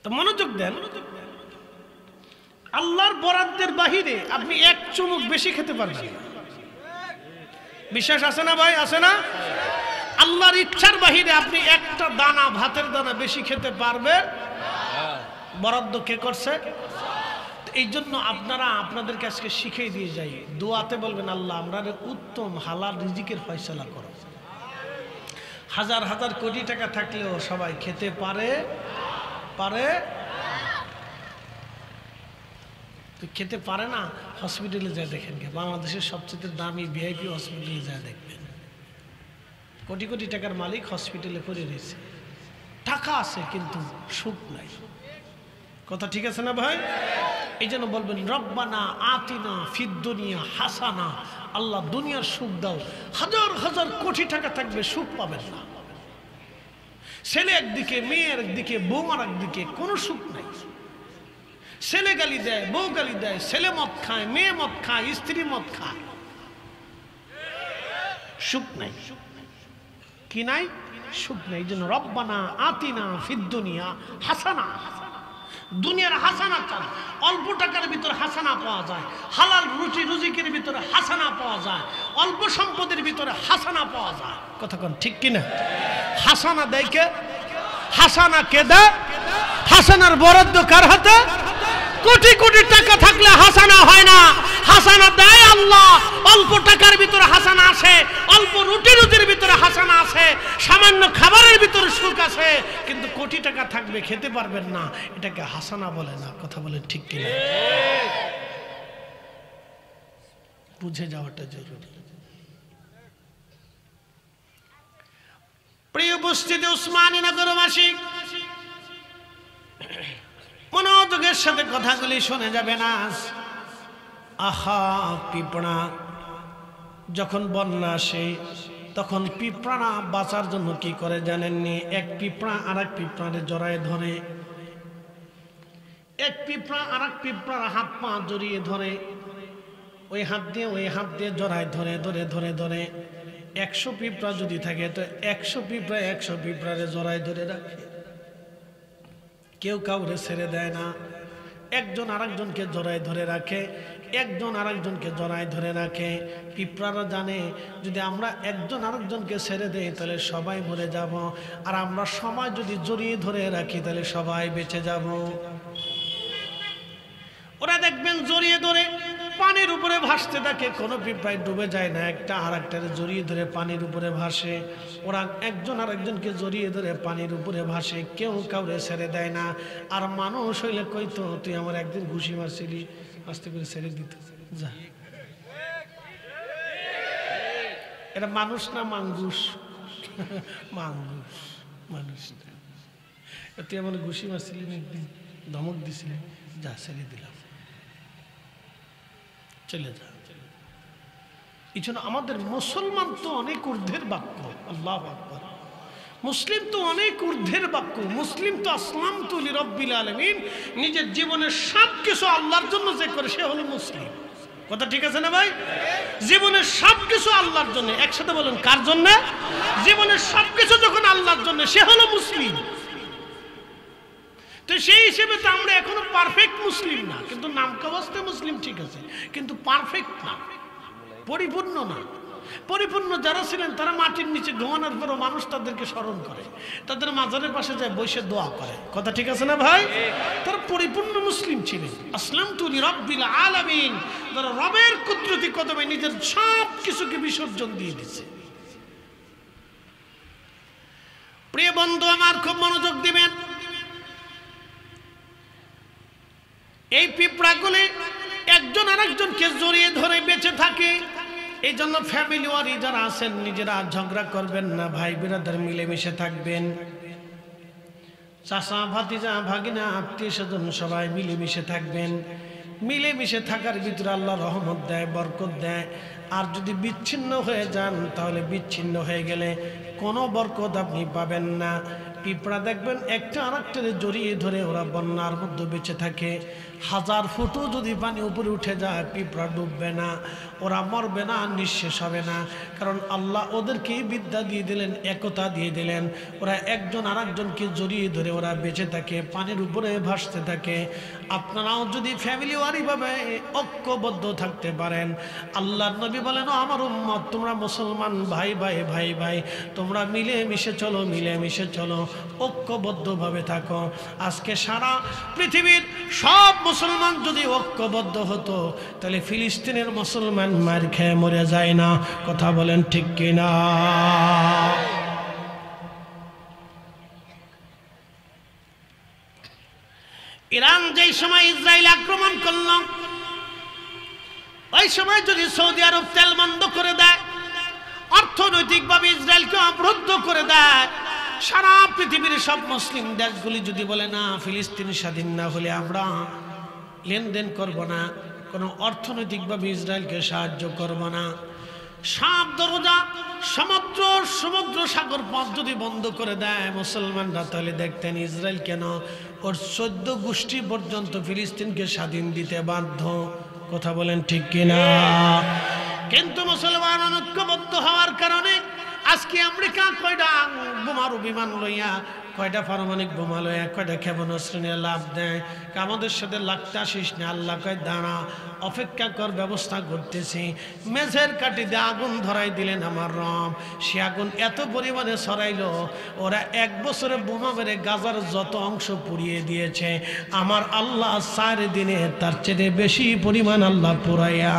তো মনোযোগ দেন, আল্লাহর বরাদ্দের বাহিরে আপনি 1 চুমুক বেশি খেতে পারবেন। বিশ্বাস আছে না ভাই? আছে না? আল্লাহর ইচ্ছার বাহিরে আপনি একটা দানা, ভাতের দানা বেশি খেতে পারবেন? বরাদ্দ কে করছে? এই জন্য আপনারা আপনাদেরকে আজকে শিখিয়ে দিয়ে যাই, দোয়াতে বলবেন আল্লাহ আমরা উত্তম হালাল রিজিকের ফয়সালা করো। হাজার হাজার কোটি টাকা থাকলেও সবাই খেতে পারে পারে তো খেতে পারে না। হসপিটালে যায় দেখেন, বাংলাদেশের সবচেয়ে দামি ভিআইপি হসপিটালে যায় দেখবেন, কোটি কোটি টাকার মালিক হসপিটালে পড়ে রয়েছে, টাকা আছে কিন্তু সুখ নাই। কথা ঠিক আছে না ভাই? এই জন্য বলবেন রব্বানা আতিনা ফিদ দুনিয়া হাসানা, আল্লাহ দুনিয়ার সুখ দাও। হাজার হাজার কোটি টাকা থাকবে সুখ পাবেন না। ছেলে একদিকে, মেয়ে একদিকে, বৌমার একদিকে, কোনো সুখ নাই। ছেলে গালি দেয়, বউ গালি দেয়, ছেলে মদ খায়, মেয়ে মদ খায়, স্ত্রী মদ খায়, সুখ নাই। কি নাই? সুখ নাই। এই জন্য রব্বানা আতিনা ফিদ দুনিয়া হাসানা, দুনিয়ার হাসানা চান। অল্প টাকার ভিতরে হাসানা পাওয়া যায়, হালাল রুচি রুজিকের ভিতরে হাসানা পাওয়া যায়, অল্প সম্পদের ভিতরে হাসানা পাওয়া যায়। কথা কোন ঠিক কিনা? হাসানা দেয় কে? হাসানা কে দেয়? হাসানার বরাদ্দ কার হাতে? কোটি কোটি টাকা থাকলে হাসানা হয় না, হাসানা দেয় আল্লাহ। অল্প টাকার ভিতরে হাসানা আসে, অল্প রুটি রুটির ভিতরে হাসানা আসে, সামান্য খাবারের ভিতরে সুখ আছে, কিন্তু কোটি টাকা থাকবে খেতে পারবেন না, এটাকে হাসানা বলে না। কথা বলেন ঠিক কিনা? বুঝে যাওয়াটা জরুরি। প্রিয় উপস্থিতি, উসমানীনগরবাসী মনোযোগের সাথে কথাগুলি শুনে যাবে না। আহা পিঁপড়া, যখন বন্যা আসে তখন পিঁপড়া বাঁচার জন্য কি করে জানেননি? এক পিঁপড়া আর এক পিঁপড়ারে জড়ায় ধরে, এক পিঁপড়া আর এক পিঁপড়ার হাত পা জড়িয়ে ধরে, ওই হাত দিয়ে ওই হাত দিয়ে জড়ায় ধরে ধরে ধরে ধরে 100 পিঁপড়া যদি থাকে তো 100 পিঁপড়া 100 পিঁপড়ারে জড়ায় ধরে রাখে। কেউ কাউরে ছেড়ে দেয় না, একজন আরেকজনকে জড়ায় ধরে রাখে, একজন আরেকজনকে জড়ায় ধরে রাখে। পিঁপড়ারা জানে যদি আমরা একজন আরেকজনকে ছেড়ে দেই তাহলে সবাই মরে যাব, আর আমরা সবাই যদি জড়িয়ে ধরে রাখি তাহলে সবাই বেঁচে যাব। ওরা দেখবেন জড়িয়ে ধরে পানির উপরে ভাসতে থাকে, কোনো পিঁপড়ায় ডুবে যায় না, একটা আরেকটারে জড়িয়ে ধরে পানির উপরে ভাসে। ওরা একজন আরেকজনকে জড়িয়ে ধরে পানির উপরে ভাসে, কেউ কাউরে ছেড়ে দেয় না। আর মানুষ হইলে কইতো তুই আমার একদিন ঘুষি মারছিলি, আস্তে করে ছেড়ে দিত, যা। এটা মানুষ না মাঙ্গুস? মাঙ্গুস, মানুষ না। তুই আমার ঘুষি মারছিলি না একদিন, ধমক দিছিলি, যা ছেড়ে দিলাম, চলে যা। এই জন্য আমাদের মুসলমান তো অনেক ঊর্ধ্বের বাক্য, আল্লাহু আকবার। মুসলিম তো অনেক ঊর্ধ্বের বাক্য। মুসলিম তো আসলামতু লিরাব্বিল আলামিন, নিজের জীবনের সব কিছু আল্লাহর জন্য যে করে সে হলো মুসলিম। কথা ঠিক আছে না ভাই? জীবনের সব কিছু আল্লাহর জন্য। একসাথে বলেন, কার জন্য? জীবনের সব কিছু যখন আল্লাহর জন্য, সে হলো মুসলিম। তো সেই হিসেবে তো আমরা এখনো পারফেক্ট মুসলিম না, কিন্তু নামকাওয়াস্তে মুসলিম ঠিক আছে, কিন্তু পারফেক্ট না, পরিপূর্ণ না। পরিপূর্ণ যারা ছিলেন তারা মাটির নিচে ঘুমানোর পরও মানুষ তাদেরকে স্মরণ করে, তাদের মাজারের পাশে যায় বসে দোয়া করে। কথা ঠিক আছে না ভাই? তারা পরিপূর্ণ মুসলিম ছিলেন। আসলামতু লিরাব্বিল আলামিন, যারা রবের কুদরতি কদমে নিজের সব কিছুকে বিসর্জন দিয়ে দিয়েছে। প্রিয় বন্ধু আমার, খুব মনোযোগ দিবেন। এই পিঁপড়াগুলি একজন আরেকজনকে জড়িয়ে ধরে বেঁচে থাকে। এই জন্য ফ্যামিলি ওয়ারি যারা আছেন নিজেরা ঝগড়া করবেন না, ভাই বিরাদার মিলেমিশে থাকবেন। চাচা ভাতিজা ভাগিনা আত্মীয় স্বজন সবাই মিলেমিশে থাকবেন। মিলেমিশে থাকার ভিতরে আল্লাহ রহমত দেয়, বরকত দেয়। আর যদি বিচ্ছিন্ন হয়ে যান তাহলে বিচ্ছিন্ন হয়ে গেলে কোনো বরকত আপনি পাবেন না। পিঁপড়া দেখবেন একটা আরেকটারে জড়িয়ে ধরে ওরা বন্যার মধ্যে বেঁচে থাকে। 1000 ফুটও যদি পানি উপরে উঠে যায় পিঁপড়া ডুববে না, ওরা মরবে না, নিঃশেষ হবে না। কারণ আল্লাহ ওদেরকে বিদ্যা দিয়ে দিলেন, একতা দিয়ে দিলেন। ওরা একজন আরেকজনকে জড়িয়ে ধরে ওরা বেঁচে থাকে, পানির উপরে ভাসতে থাকে। আপনারাও যদি ফ্যামিলি ওয়ারিভাবে ঐক্যবদ্ধ থাকতে পারেন, আল্লাহর নবী বলেন, আমার উম্মত তোমরা মুসলমান ভাই ভাই ভাই ভাই, তোমরা মিলেমিশে চলো, মিলেমিশে চলো, ঐক্যবদ্ধভাবে থাকো। আজকে সারা পৃথিবীর সব মুসলমান যদি ঐক্যবদ্ধ হতো তাহলে ফিলিস্তিনের মুসলমান মার খেয়ে মরে যায় না। কথা বলেন ঠিক কিনা? ইরান যেই সময় ইসরায়েল আক্রমণ করল, ওই সময় যদি সৌদি আরব তেল বন্ধ করে দেয়, অর্থনৈতিকভাবে ইসরায়েলকে অবরুদ্ধ করে দেয়, সারা পৃথিবীর সব মুসলিম দেশগুলি যদি বলে না ফিলিস্তিন স্বাধীন না হলে আমরা লেনদেন করব না, কোনো অর্থনৈতিকভাবে ইসরায়েলকে সাহায্য করব না, সব দরজা সমুদ্র সাগর পথ যদি বন্ধ করে দেয় মুসলমানরা, তাহলে দেখতেন ইসরায়েল কেন ওর 14 গোষ্ঠী পর্যন্ত ফিলিস্তিনকে স্বাধীন দিতে বাধ্য। কথা বলেন ঠিক কিনা? কিন্তু মুসলমান ঐক্যবদ্ধ হওয়ার কারণে আজকে আমেরিকা কয়টা বোমারু বিমান লইয়া, কয়টা পারমাণবিক বোমা লইয়া, কয়টা ক্ষেপণাস্ত্র নিয়ে লাভ দেয়। আমাদের সাথে লাগতে আসিস না, আল্লাহ কয় দাঁড়া, অপেক্ষা কর, ব্যবস্থা করতেছি। মেঝের কাঠি দিয়ে আগুন ধরাই দিলেন আমার রব। সে আগুন এত পরিমাণে ছড়াইল, ওরা 1 বছরে বোমা মেরে গাজার যত অংশ পুড়িয়ে দিয়েছে, আমার আল্লাহ 4 দিনে তার চেয়ে বেশি পরিমাণ আল্লাহ পুরাইয়া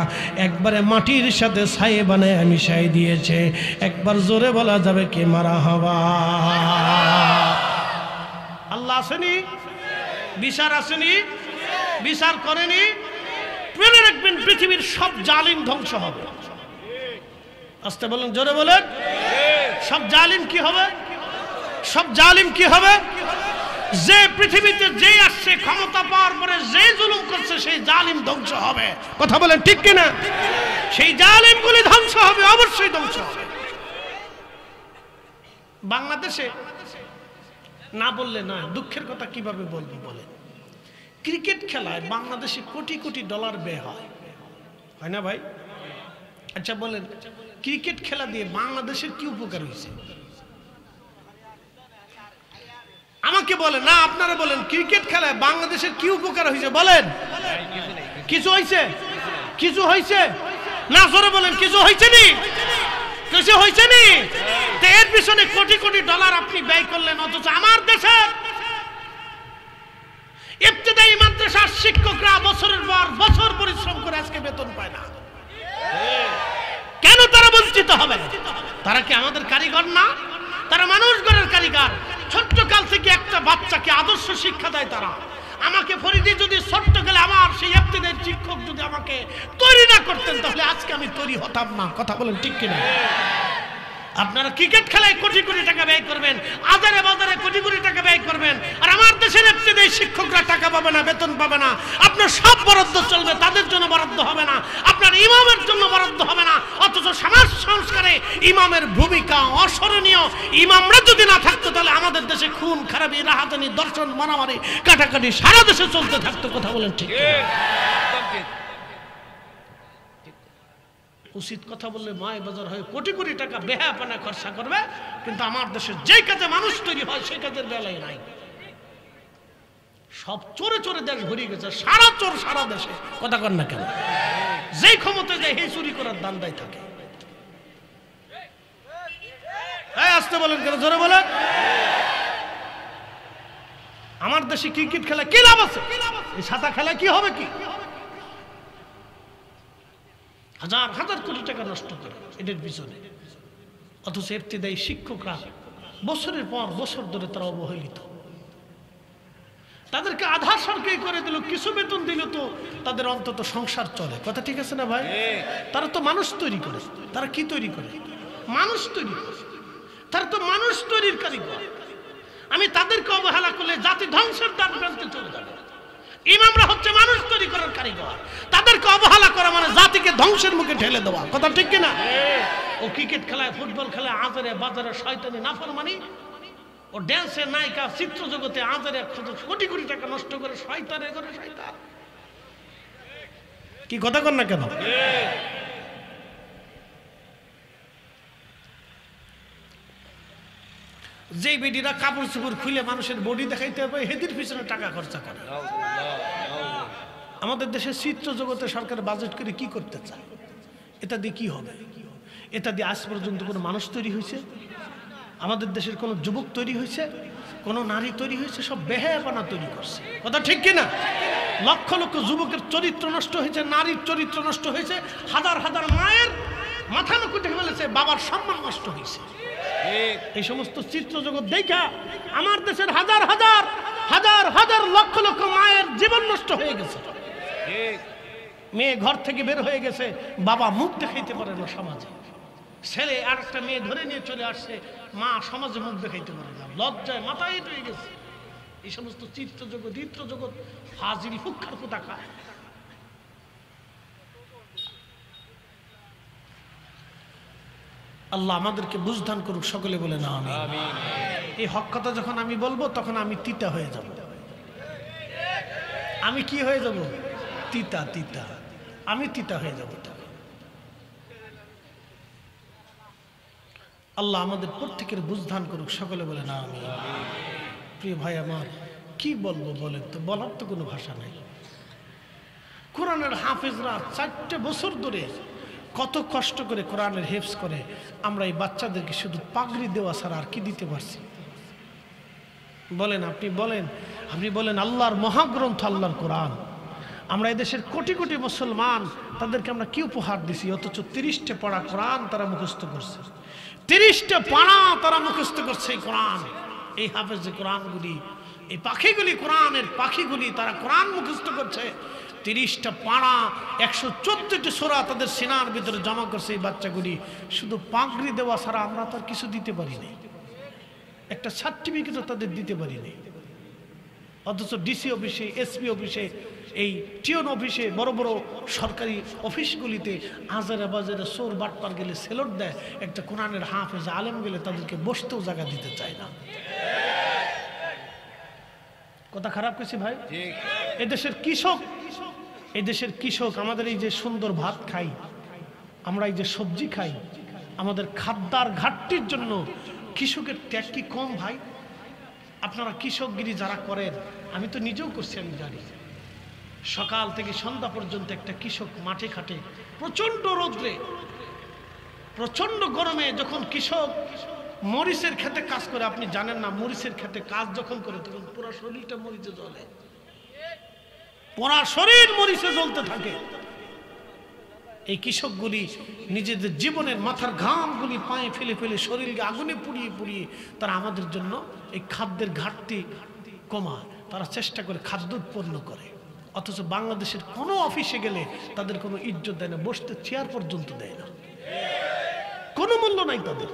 একবারে মাটির সাথে ছাই বানায় মিশাই দিয়েছে। একবার জোরে বলা যাবে কি মারা হবা? আল্লাহ আসেনি? বিচার আসেনি? বিচার করেনি? মনে রাখবেন পৃথিবীর সব জালিম ধ্বংস হবে। আস্তে বলেন, জোরে বলেন, সব জালিম কি হবে? সব জালিম কি হবে? যে পৃথিবীতে যে আসছে ক্ষমতা পাওয়ার পরে যে জুলুম করছে সেই জালিম ধ্বংস হবে। কথা বলেন ঠিক কিনা? সেই জালিমগুলি ধ্বংস হবে, অবশ্যই ধ্বংস হবে। বাংলাদেশে না বললে না, দুঃখের কথা কিভাবে বলবো বলেন? ক্রিকেট খেলায় বাংলাদেশে কোটি কোটি ডলার ব্যয় হয়, হয় না ভাই? আচ্ছা বলেন, ক্রিকেট খেলা দিয়ে বাংলাদেশের কি উপকার হয়েছে? আমাকে বলেন না, আপনারা বলেন ক্রিকেট খেলায় বাংলাদেশের কি উপকার হয়েছে বলেন? কিছু হয়েছে? কিছু হয়েছে না? জোরে বলেন কিছু হয়েছে নি? কিছু হয়েছে নি? এর পিছনে কোটি কোটি ডলার আপনি ব্যয় করলেন, অথচ আমার দেশে ইবতিদায়ী মাদ্রাসার শিক্ষকরা বছরের পর বছর পরিশ্রম করে আজকে বেতন পায় না। কেন তারা বঞ্চিত হবে? তারা কি আমাদের কারিগর না? তারা মানুষ গড়ের কারিগর। ছোট্ট কাল থেকে একটা বাচ্চাকে আদর্শ শিক্ষা দেয় তারা। আমাকে ফরিদি যদি ছোট্ট গেলে আমার সেই ইবতিদায়ী শিক্ষক যদি আমাকে তৈরি না করতেন, তাহলে আজকে আমি তৈরি হতাম না। কথা বলেন ঠিক কিনা? আপনারা ক্রিকেট খেলায় কোটি কোটি টাকা ব্যয় করবেন, আজারে বাজারে কোটি কোটি টাকা ব্যয় করবেন, আর আমার দেশের ইবতিদায়ী শিক্ষকরা টাকা পাবে না, বেতন পাবে না। আপনার সব বরাদ্দ চলবে, তাদের জন্য বরাদ্দ হবে না, আপনার ইমামের জন্য বরাদ্দ হবে না। অথচ সমাজ সংস্কারে ইমামের ভূমিকা অস্মরণীয়। ইমামরা যদি না থাকতো তাহলে আমাদের দেশে খুন খারাপি, রাহাজানি, দর্শন, মারামারি, কাটাকাটি সারা দেশে চলতে থাকতো। কথা বলেন ঠিক? উচিত কথা বললে মায় বাজার হয়ে কোটি কোটি টাকা বেহাপানা খরচা করবে, কিন্তু আমার দেশের যেই কাজে মানুষ তৈরি হয় সেই কাজের বেলায় নাই। সব চোরে চোরে দেশ ভরিয়ে গেছে, সারা চোর সারা দেশে। কথা কর না কেন? যেই ক্ষমতা যায় সেই চুরি করার দান্দায় থাকে। আসতে বলেন কেন? জোরে বলেন। আমার দেশে ক্রিকেট খেলা কি লাভ আছে? এই সাঁতার খেলা কি হবে? কি হাজার হাজার কোটি টাকা নষ্ট করে এদের পিছনে, অথচ ইবতিদায়ী শিক্ষকরা বছরের পর বছর ধরে তারা অবহেলিত। তাদেরকে আধার সরকারি করে দিল, কিছু বেতন দিল তো তাদের অন্তত সংসার চলে। কথা ঠিক আছে না ভাই? তারা তো মানুষ তৈরি করে। তারা কি তৈরি করে? মানুষ তৈরি করে। তারা তো মানুষ তৈরির কারিগর। আমি তাদেরকে অবহেলা করলে জাতি ধ্বংসের দ্বার প্রান্তে চলে যাবে। ইমামরা হচ্ছে মানুষ তৈরি করার কারিগর, তাদেরকে অবহেলা করা মানে জাতিকে ধ্বংসের মুখে ঠেলে দেওয়া। কথা ঠিক কিনা? ও ক্রিকেট খেলায়, ফুটবল খেলায় আজারে বাজারে শয়তানি নাফরমানি, ও ড্যান্সের নায়িকা, চিত্র জগতে আজারে কোটি কোটি টাকা নষ্ট করে শয়তানে করে শয়তান। কি কথা কর না কেন? যে বেডিরা কাপড় চোপড় খুলে মানুষের বডি দেখাইতে হবে, হেদির পিছনে টাকা খরচা করে। আমাদের দেশের চিত্র জগতে সরকার বাজেট করে কি করতে চায়? এটা দিয়ে কি হবে? এটা দিয়ে আজ পর্যন্ত কোনো মানুষ তৈরি হয়েছে? আমাদের দেশের কোনো যুবক তৈরি হয়েছে? কোনো নারী তৈরি হয়েছে? সব বেহায়াপনা তৈরি করছে। কথা ঠিক কিনা? লক্ষ লক্ষ যুবকের চরিত্র নষ্ট হয়েছে, নারীর চরিত্র নষ্ট হয়েছে, হাজার হাজার মায়ের মাথা মুকুটে ফেলেছে, বাবার সম্মান নষ্ট হয়েছে। এই সমস্ত চিত্র জগৎ দেখা আমার দেশের হাজার হাজার হাজার হাজার লক্ষ লক্ষ মায়ের জীবন নষ্ট হয়ে গেছে। মেয়ে ঘর থেকে বের হয়ে গেছে, বাবা মুখ দেখাইতে পারে না সমাজে। ছেলে আর একটা মেয়ে ধরে নিয়ে চলে আসছে, মা সমাজে মুখ দেখাইতে পারে না, লজ্জায় মাথায় হয়ে গেছে। এই সমস্ত চিত্র জগৎ ফাজিল ফুক্ষার কোথাকা। আল্লাহ আমাদেরকে বুঝদান করুক, সকলে বলে না আমিন। এই হক কথা যখন আমি বলবো তখন আমি তিতা হয়ে যাব। আমি কি হয়ে যাব? তিতা তিতা। আমি তিতা হয়ে যাব। আল্লাহ আমাদের প্রত্যেকের বুঝদান করুক, সকলে বলে না আমিন। প্রিয় ভাই আমার, কি বলবো বলেন তো? বলার তো কোনো ভাষা নাই। কোরআনের হাফেজরা 4 বছর ধরে কত কষ্ট করে কোরআনের হেফজ করে। আমরা এই বাচ্চাদেরকে শুধু পাগড়ি দেওয়া ছাড়া আর কি দিতে পারছি? বলেন, আপনি বলেন আল্লাহর মহাগ্রন্থ, আল্লাহর কোরআন। আমরা এদেশের কোটি কোটি মুসলমান, তাদেরকে আমরা কি উপহার দিছি? অথচ 30টা পড়া কোরআন তারা মুখস্থ করছে। 30টা পাড়া তারা মুখস্থ করছে এই কোরআন। এই হাফেজ কোরআনগুলি, এই পাখিগুলি, কোরআনের পাখিগুলি, তারা কোরআন মুখস্থ করছে। 30টা পাড়া, 114টি সূরা তাদের সিনার ভিতরে জমা করছে এই বাচ্চাগুলি। শুধু পাগড়ি দেওয়া ছাড়া আমরা তার কিছু দিতে পারি নাই, একটা সার্টিফিকেটও তাদের দিতে পারি নাই। অথচ ডিসি অফিসে, এসপি অফিসে, এই টিওন অফিসে, বড় বড় সরকারি অফিসগুলিতে আজারে বাজারে চোর বাটপার গেলে সেলট দেয়, একটা কোরআনের হাফেজ আলেম গেলে তাদেরকে বসতেও জায়গা দিতে চায় না। কথা খারাপ কিছু ভাই? এদেশের কৃষক আমাদের এই যে সুন্দর ভাত খাই, আমরা এই যে সবজি খাই, আমাদের খাদ্যার ঘাটতির জন্য কৃষকের ত্যাগ কি কম ভাই? আপনারা কৃষকগিরি যারা করেন, আমি তো নিজেও করছি, আমি জানি। সকাল থেকে সন্ধ্যা পর্যন্ত একটা কৃষক মাঠে খাটে, প্রচন্ড রোদ্রে, প্রচন্ড গরমে। যখন কৃষক মরিচের খেতে কাজ করে, আপনি জানেন না, মরিচের খেতে কাজ যখন করে তখন পুরো শরীরটা মরিচে জ্বলে, পুরো শরীর মরিচে জ্বলতে থাকে। এই কৃষকগুলি নিজেদের জীবনের মাথার ঘামগুলি পায়ে ফেলে ফেলে শরীরকে আগুনে পুড়িয়ে পুড়িয়ে তারা আমাদের জন্য এই খাদ্যের ঘাটতি কমায়, তারা চেষ্টা করে খাদ্য উৎপন্ন করে। অথচ বাংলাদেশের কোনো অফিসে গেলে তাদের কোনো ইজ্জত দেয় না, বসতে চেয়ার পর্যন্ত দেয় না, কোনো মূল্য নাই তাদের।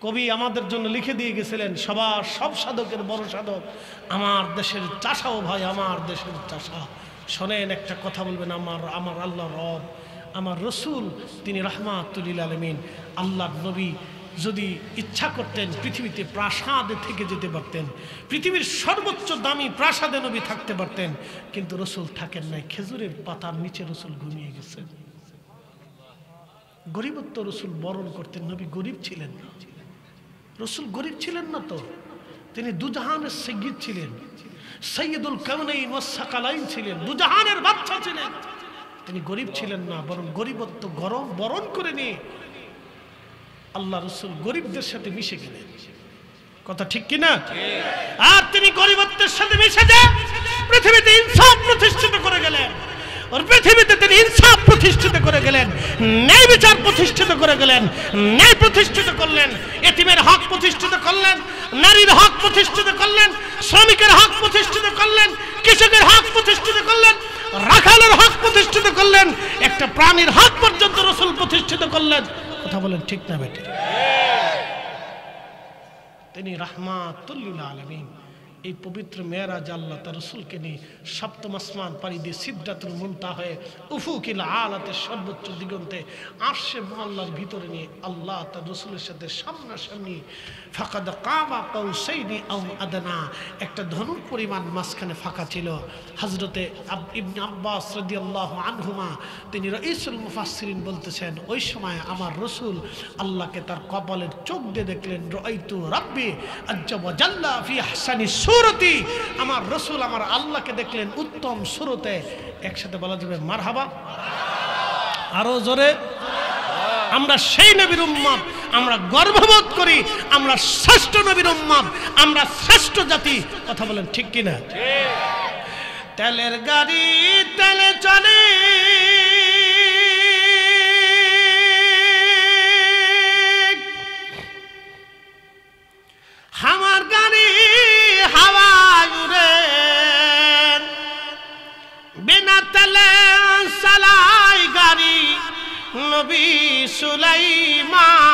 কবি আমাদের জন্য লিখে দিয়ে গেছিলেন, সবার সব সাধকের বড় সাধক আমার দেশের চাষাও ভাই, আমার দেশের চাষা। শোনেন, একটা কথা বলবেন, আমার আল্লাহ রব, আমার রসুল, তিনি রাহমাতুল লিল আলামিন, আল্লাহর নবী যদি ইচ্ছা করতেন পৃথিবীতে প্রাসাদে থেকে যেতে পারতেন, পৃথিবীর সর্বোচ্চ দামি প্রাসাদে নবী থাকতে পারতেন, কিন্তু রসুল থাকেন নাই। খেজুরের পাতার নিচে রসুল ঘুমিয়ে গেছেন। গরিবত্ব রসুল বরণ করতেন, নবী গরিব ছিলেন না। রসুল গরিব ছিলেন না তো, তিনি দুজাহানের সাইয়্যিদ ছিলেন, সাইয়্যিদুল কাউনাইন ওয়াস সাকালাইন ছিলেন, দুজাহানের বাদশা ছিলেন। তিনি গরিব ছিলেন না, বরং গরিবত্ব গরম বরণ করে নিয়ে আল্লাহ রসুল গরিবদের সাথে মিশে গেলেন। কথা ঠিক কিনা? আর তিনি গরিবত্বের সাথে মিশে যে পৃথিবীতে ইনসাফ প্রতিষ্ঠিত করে গেলেন। और পৃথিবীতে তিনি ইনসাফ প্রতিষ্ঠিত করে গেলেন, ন্যায় বিচার প্রতিষ্ঠিত করে গেলেন, ন্যায় প্রতিষ্ঠিত করলেন, এতিমের হক প্রতিষ্ঠিত করলেন, নারীর হক প্রতিষ্ঠিত করলেন, শ্রমিকের হক প্রতিষ্ঠিত করলেন, কৃষকের হক প্রতিষ্ঠিত করলেন, রাখালের হক প্রতিষ্ঠিত করলেন, একটা প্রাণীর হক পর্যন্ত রাসূল প্রতিষ্ঠিত করলেন। কথা বলেন ঠিক না বেটে? তিনি রাহমাতুল লিল আলামিন। এই পবিত্র মেরাজ আল্লাহ তার রাসূলকে নিয়ে সপ্তম আসমান পাড়ি দিয়ে সিদরাতুল মুনতাহা হয়ে উফুকিল আলাতের সর্বোচ্চ দিগন্তে আরশে মুআল্লার ভিতরে নিয়ে আল্লাহ তার রাসূলের সাথে সামনাসামনি ফাকাদ কাবা কাউসাইনি আও আদনা, একটা ধনুর পরিমাণ মাঝখানে ফাঁকা ছিল। হযরতে ইবনে আব্বাস রাদিয়াল্লাহু আনহুমা, তিনি রাইসুল মুফাসসিরিন বলতেছেন, ওই সময় আমার রাসূল আল্লাহকে তার কপালের চোখ দিয়ে দেখলেন। রাআইতু রাব্বি আজ্জা ওয়া জাল্লা ফি আহসানি সুরতি, আমার রাসূল আমার আল্লাহকে দেখলেন উত্তম সুরতে। একসাথে বলা যাবে মারহাবা, আরো জোরে। আমরা সেই নবীর উম্মত, আমরা গর্ববোধ করি, আমরা শ্রেষ্ঠ নবীর উম্মত, আমরা শ্রেষ্ঠ জাতি। কথা বলেন ঠিক কিনা? তেলের গাড়ি তেলে চলে, আমার গাড়ি হাওয়ায় উড়ে, বিনা তেলে চালাই গাড়ি নবী সুলাইমান।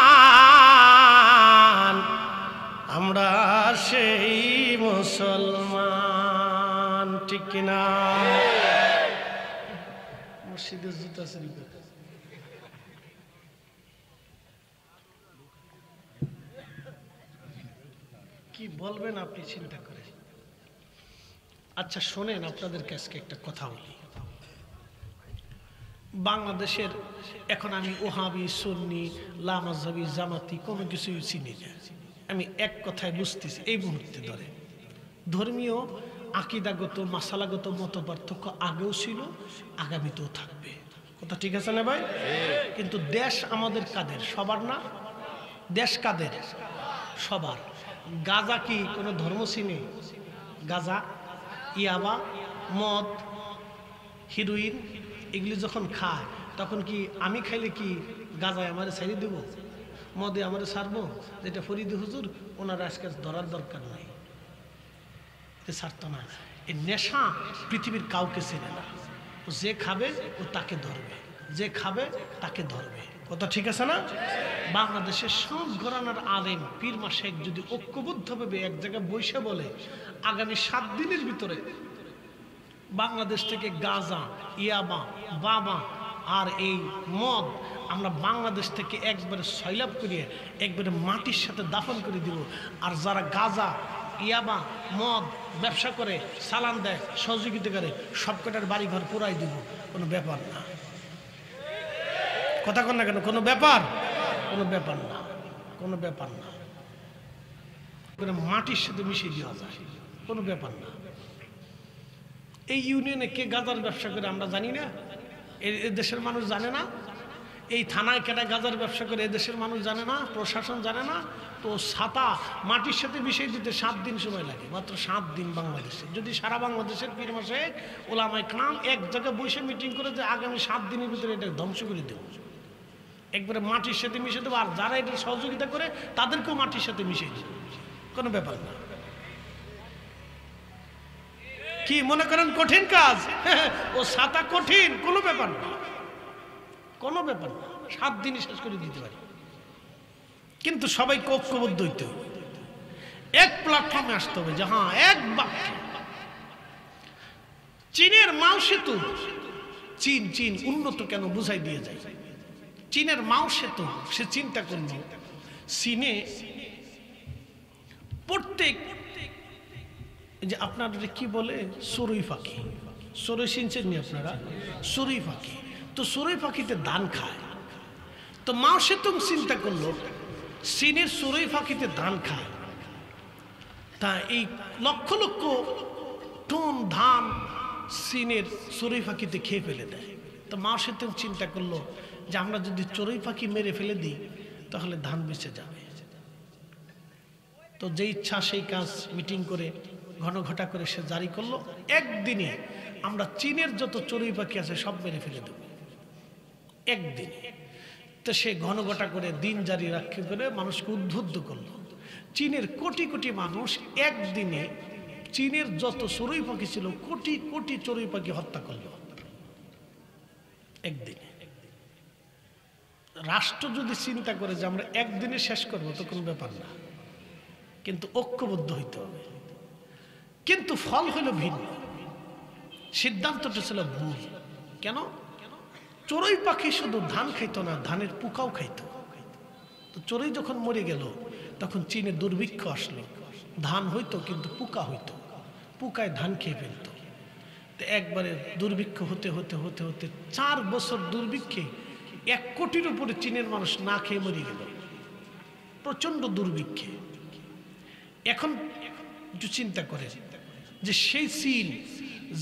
আমরা সেই মুসলমান, ঠিক কিনা? মসজিদে জুতা শরীফ কি বলবেন আপনি চিন্তা করেন। আচ্ছা শোনেন, আপনাদের কাছে একটা কথা বলি। বাংলাদেশের এখন আমি ওহাবি, সুন্নি, লামাযহাবি, জামাতি কোনো কিছুই চিনি না। আমি এক কথায় বুঝতেছি এই মুহূর্তে ধরে ধর্মীয় আকীদাগত মাসালাগত মত পার্থক্য আগেও ছিল, আগামীতেও থাকবে। কথা ঠিক আছে না ভাই? কিন্তু দেশ আমাদের কাদের? সবার না? দেশ কাদের? সবার। গাঁজা কি কোনো ধর্ম চিনে? গাঁজা, ইয়াবা, মদ, হিরোইন এগুলি যখন খায় তখন কি আমি খাইলে কি গাঁজায় আমারে ছেড়ে দেবো, মদে আমারে ছাড়বো? যেটা ফরিদি হুজুর ওনার আজকে ধরার দরকার নাই, ছাড়তো না। এই নেশা পৃথিবীর কাউকে চেনে না। ও যে খাবে ও তাকে ধরবে, যে খাবে তাকে ধরবে। কথা ঠিক আছে না? বাংলাদেশের সব ঘরানার আলেম পীর মাশায়েখ যদি ঐক্যবদ্ধভাবে এক জায়গায় বসে বলে আগামী 7 দিনের ভিতরে বাংলাদেশ থেকে গাঁজা, ইয়াবা, বাবা আর এই মদ আমরা বাংলাদেশ থেকে একবারে সয়লাব করিয়ে একবারে মাটির সাথে দাফন করে দিব। আর যারা গাঁজা, ইয়াবা, মদ ব্যবসা করে, চালান দেয়, সহযোগিতা করে, সবকটার বাড়ি ঘর পুরাই দিব। কোনো ব্যাপার না। কথা কন না কেন? কোনো ব্যাপার? কোনো ব্যাপার না, কোনো ব্যাপার না। মাটির সাথে মিশিয়ে দেওয়া যায়, কোনো ব্যাপার না। এই ইউনিয়নে কে গাঁজার ব্যবসা করে আমরা জানি না, এই দেশের মানুষ জানে না। এই থানায় কেটা গাঁজার ব্যবসা করে এদেশের মানুষ জানে না, প্রশাসন জানে না। তো ছাতা মাটির সাথে মিশিয়ে দিতে 7 দিন সময় লাগে, মাত্র 7 দিন বাংলাদেশে। যদি সারা বাংলাদেশের পীর মাসেক ওলামায়ে কেরাম এক জায়গায় বসে মিটিং করে যে আগামী 7 দিনের ভিতরে এটা ধ্বংস করে দেব, একবারে মাটির সাথে মিশে দেবো, আর যারা এটা সহযোগিতা করে তাদেরকেও মাটির সাথে মিশিয়ে দেবো, কোনো ব্যাপার না। কি মনে করেন কঠিন কাজ? ও ছাতা কঠিন, কোনো ব্যাপার না, কোনো ব্যাপার না, 7 দিনই শেষ করে দিতে পারি। কিন্তু সবাইকে ঐক্যবদ্ধ হইতে হবে, এক প্ল্যাটফর্মে আসতে হবে, যে হ্যাঁ এক বাক্যে। চীনের মাও সেতু, চীন উন্নত কেন বুঝাই দিয়ে যায়। চীনের মাও সেতু, সে চিন্তা করল চীনে প্রত্যেক যে আপনারা কি বলে চড়ুই পাখি, চড়ুই চিনছেন নি আপনারা? চড়ুই পাখি, তো চড়ুই পাখিতে ধান খায়। তো মাও সেতু চিন্তা করলো চীনের চড়ুই পাখিতে ধান খায়, তা এই লক্ষ লক্ষ টন ধান চীনের চড়ুই পাখিতে খেয়ে ফেলে দেয়। তো মাও সেতু চিন্তা করলো যে আমরা যদি চড়ুই পাখি মেরে ফেলে দিই তাহলে ধান বেঁচে যাবে। তো যে ইচ্ছা সেই কাজ মিটিং করে ঘনঘটা করে সে জারি করলো, একদিনে আমরা চীনের যত চড়ুই পাখি আছে সব মেরে ফেলে দেব একদিনে। তো সে ঘনঘটা করে দিন জারি রাখতে করে মানুষকে উদ্বুদ্ধ করলো। চীনের কোটি কোটি মানুষ একদিনে চীনের যত চড়ুই পাখি ছিল কোটি কোটি চড়ুই পাখি হত্যা করলো একদিনে। রাষ্ট্র যদি চিন্তা করে যে আমরা একদিনে শেষ করবো তো কোনো ব্যাপার না, কিন্তু ঐক্যবদ্ধ হইতে হবে। কিন্তু ফল হলো ভিন্ন, সিদ্ধান্তটা ছিল ভুল। কেন? চড়ুই পাখি শুধু ধান খাইতো না, ধানের পোকাও খাইতো। তো চড়ুই যখন মরে গেল তখন চীনে দুর্ভিক্ষ আসলো, ধান হইতো কিন্তু পোকা হইতো, পোকায় ধান খেয়ে ফেলতো। তো একবারে দুর্ভিক্ষ হতে হতে হতে হতে 4 বছর দুর্ভিক্ষে 1 কোটির উপরে চীনের মানুষ না খেয়ে মরে গেল, প্রচন্ড দুর্ভিক্ষে। এখন একটু চিন্তা করে যে সেই চীন,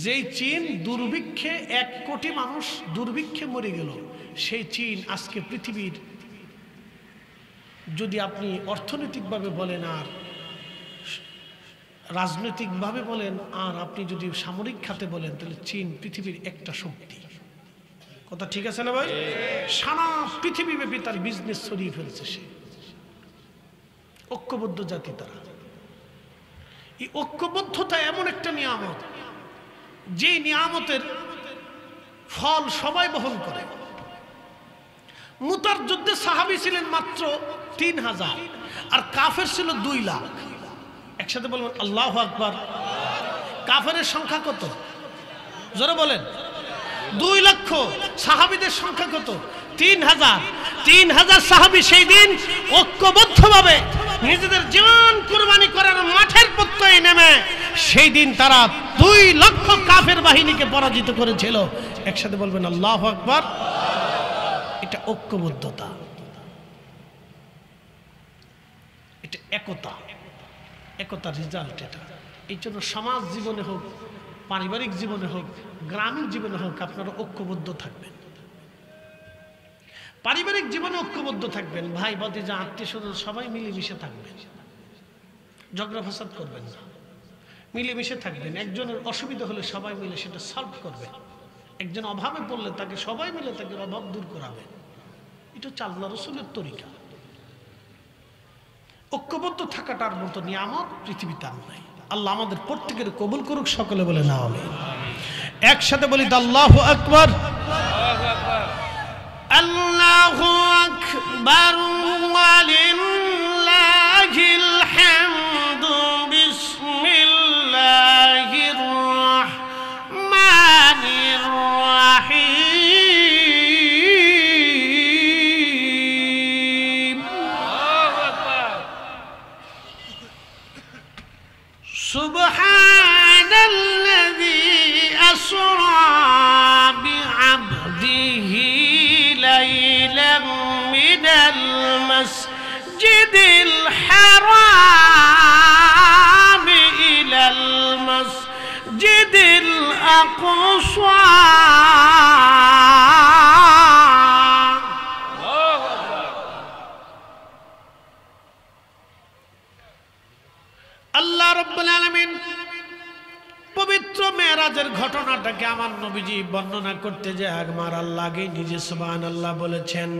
যেই চীন দুর্ভিক্ষে 1 কোটি মানুষ দুর্ভিক্ষে মরে গেল, সেই চীন আজকে পৃথিবীর, যদি আপনি অর্থনৈতিকভাবে বলেন আর রাজনৈতিকভাবে বলেন আর আপনি যদি সামরিক খাতে বলেন, তাহলে চীন পৃথিবীর একটা শক্তি। কথা ঠিক আছে না ভাই? সারা পৃথিবীব্যাপী তার বিজনেস ছড়িয়ে ফেলছে সে। ঐক্যবদ্ধ জাতি তারা। এই ঐক্যবদ্ধতা এমন একটা নিয়ামত, যে নিয়ামতের ফল সবাই বহন করে। মুতার যুদ্ধে সাহাবী ছিলেন মাত্র 3000 আর কাফের ছিল 2 লাখ। একসাথে বলবেন আল্লাহু আকবার। কাফেরের সংখ্যা কত? জোরে বলেন। 2 লক্ষ। সাহাবীদের সংখ্যা কত? 3000। 3000 সাহাবী সেই দিন ঐক্যবদ্ধভাবে নিজেদের জীবন কুরবানি করার মাঠের প্রত্যয়ে নেমে সেই দিন তারা 2 লক্ষ কাফের বাহিনীকে পরাজিত করেছিল। একসাথে বলবেন আল্লাহু আকবার। এটা ঐক্যবদ্ধতা, এটা একতা, একতার রেজাল্ট এটা। এই জন্য সমাজ জীবনে হোক, পারিবারিক জীবনে হোক, গ্রামীণ জীবনে হোক, আপনারা ঐক্যবদ্ধ থাকবেন। পারিবারিক জীবনে ঐক্যবদ্ধ থাকবেন, ভাই ভাতিজা আত্মীয় স্বজন সবাই মিলেমিশে থাকবেন, ঝগড়া ফাসাদ করবেন না, মিলেমিশে থাকবেন। একজনের অসুবিধা হলে সবাই মিলে সেটা সলভ করবেন। একজন অভাবে পড়লে তাকে সবাই মিলে তাকে অভাব দূর করাবেন। এটা হচ্ছে আল্লাহ রাসূলের তরিকা। ঐক্যবদ্ধ থাকাটার মতো নিয়ামত পৃথিবীতে আর নাই। আল্লাহ আমাদের প্রত্যেকের কবুল করুক, সকলে বলে না আমিন। একসাথে বলি আল্লাহু আকবার। আল্লাহু আকবার ওয়ালিল্লাহিল হামদু। বিসমিল্লাহির রাহমানির রাহিম। সুবহানাল্লাযী আসরা বিআবদিহি লাইলাম মিনাল মাসজিদিল হারাম আল্লাহ রাব্বুল আলামিন পবিত্র মেরাজের ঘটনাটাকে আমার নবীজি বর্ণনা করতে যায় আমার আল্লাহ আগে নিজে সুবহানাল্লাহ বলেছেন।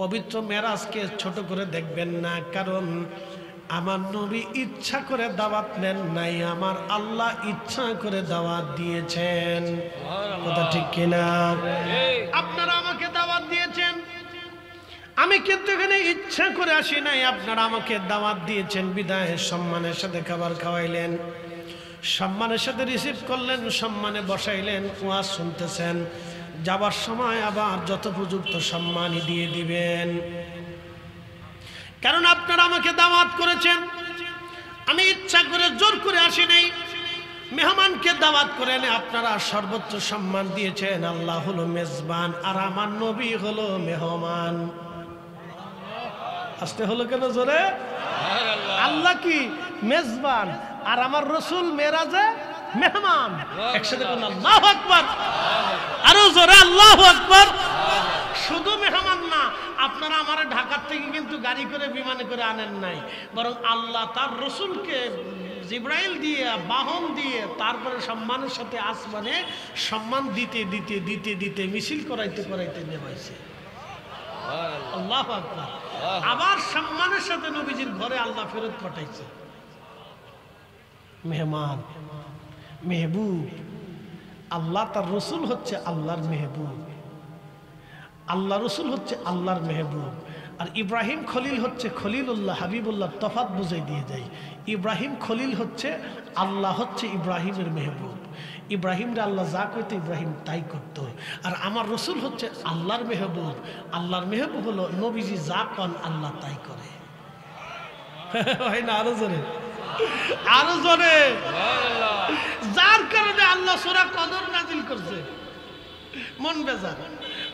পবিত্র মেরাজকে ছোট করে দেখবেন না, কারণ আমার নবী ইচ্ছা করে দাওয়াত নেন নাই, আমার আল্লাহ ইচ্ছা করে দাওয়াত দিয়েছেন। কথা ঠিক কিনা? আপনারা আমাকে দাওয়াত দিয়েছেন, আমি কিন্তু এখানে ইচ্ছা করে আসি নাই, আপনারা আমাকে দাওয়াত দিয়েছেন বিদায় সম্মানের সাথে খাবার খাওয়াইলেন, সম্মানের সাথে রিসিভ করলেন, সম্মানে বসাইলেন, ওয়াজ শুনতেছেন, যাবার সময় আবার যথোপযুক্ত সম্মানই দিয়ে দিবেন। কারণ আপনারা আমাকে দাওয়াত করেছেন, আমি ইচ্ছা করে জোর করে আসি নাই। মেহমানকে দাওয়াত করে এনে আপনারা সর্বোচ্চ সম্মান দিয়েছেন। আল্লাহ হলো মেজবান আর আমার নবী হলো মেহমান। আসতে হলো কেন জোরে? আল্লাহ কি মেজবান আর আমার রসুল মেরাজে মেহমান। একসাথে বলুন আল্লাহু আকবার, আরো জোরে আল্লাহু আকবার। শুধু মেহমান না, আপনারা আমার ঢাকার থেকে কিন্তু গাড়ি করে বিমানে করে আনেন নাই, বরং আল্লাহ তার রসুলকে জিব্রাইল দিয়ে বাহন দিয়ে তারপরে সম্মানের সাথে আসমানে সম্মান দিতে দিতে দিতে দিতে মিছিল করাইতে করাইতে নেমাইছে। আল্লাহু আকবার। আবার সম্মানের সাথে নবীজির ঘরে আল্লাহ ফেরত পাঠাইছে। মেহমান, মেহবুব, আল্লাহ তার রসুল হচ্ছে আল্লাহর মেহবুব, আল্লাহ রসুল হচ্ছে আল্লাহর মেহবুব। আর ইব্রাহিম খলিল হচ্ছে খলিলুল্লাহ হাবিবুল্লাহ, তফাৎ বুঝাই দিয়ে যায়। ইব্রাহিম খলিল হচ্ছে, আল্লাহ হচ্ছে ইব্রাহিমের মেহবুব। ইব্রাহিমরা আল্লাহ যা করতো ইব্রাহিম তাই করত। আর আমার রসুল হচ্ছে আল্লাহর মেহবুব। আল্লাহর মেহবুব হলো নবীজি যা কন আল্লাহ তাই করে। হয় না? আরো জোরে, আরো জোরে। যার কারণে আল্লাহ সূরা কদর নাজিল করছে। মন বেজার,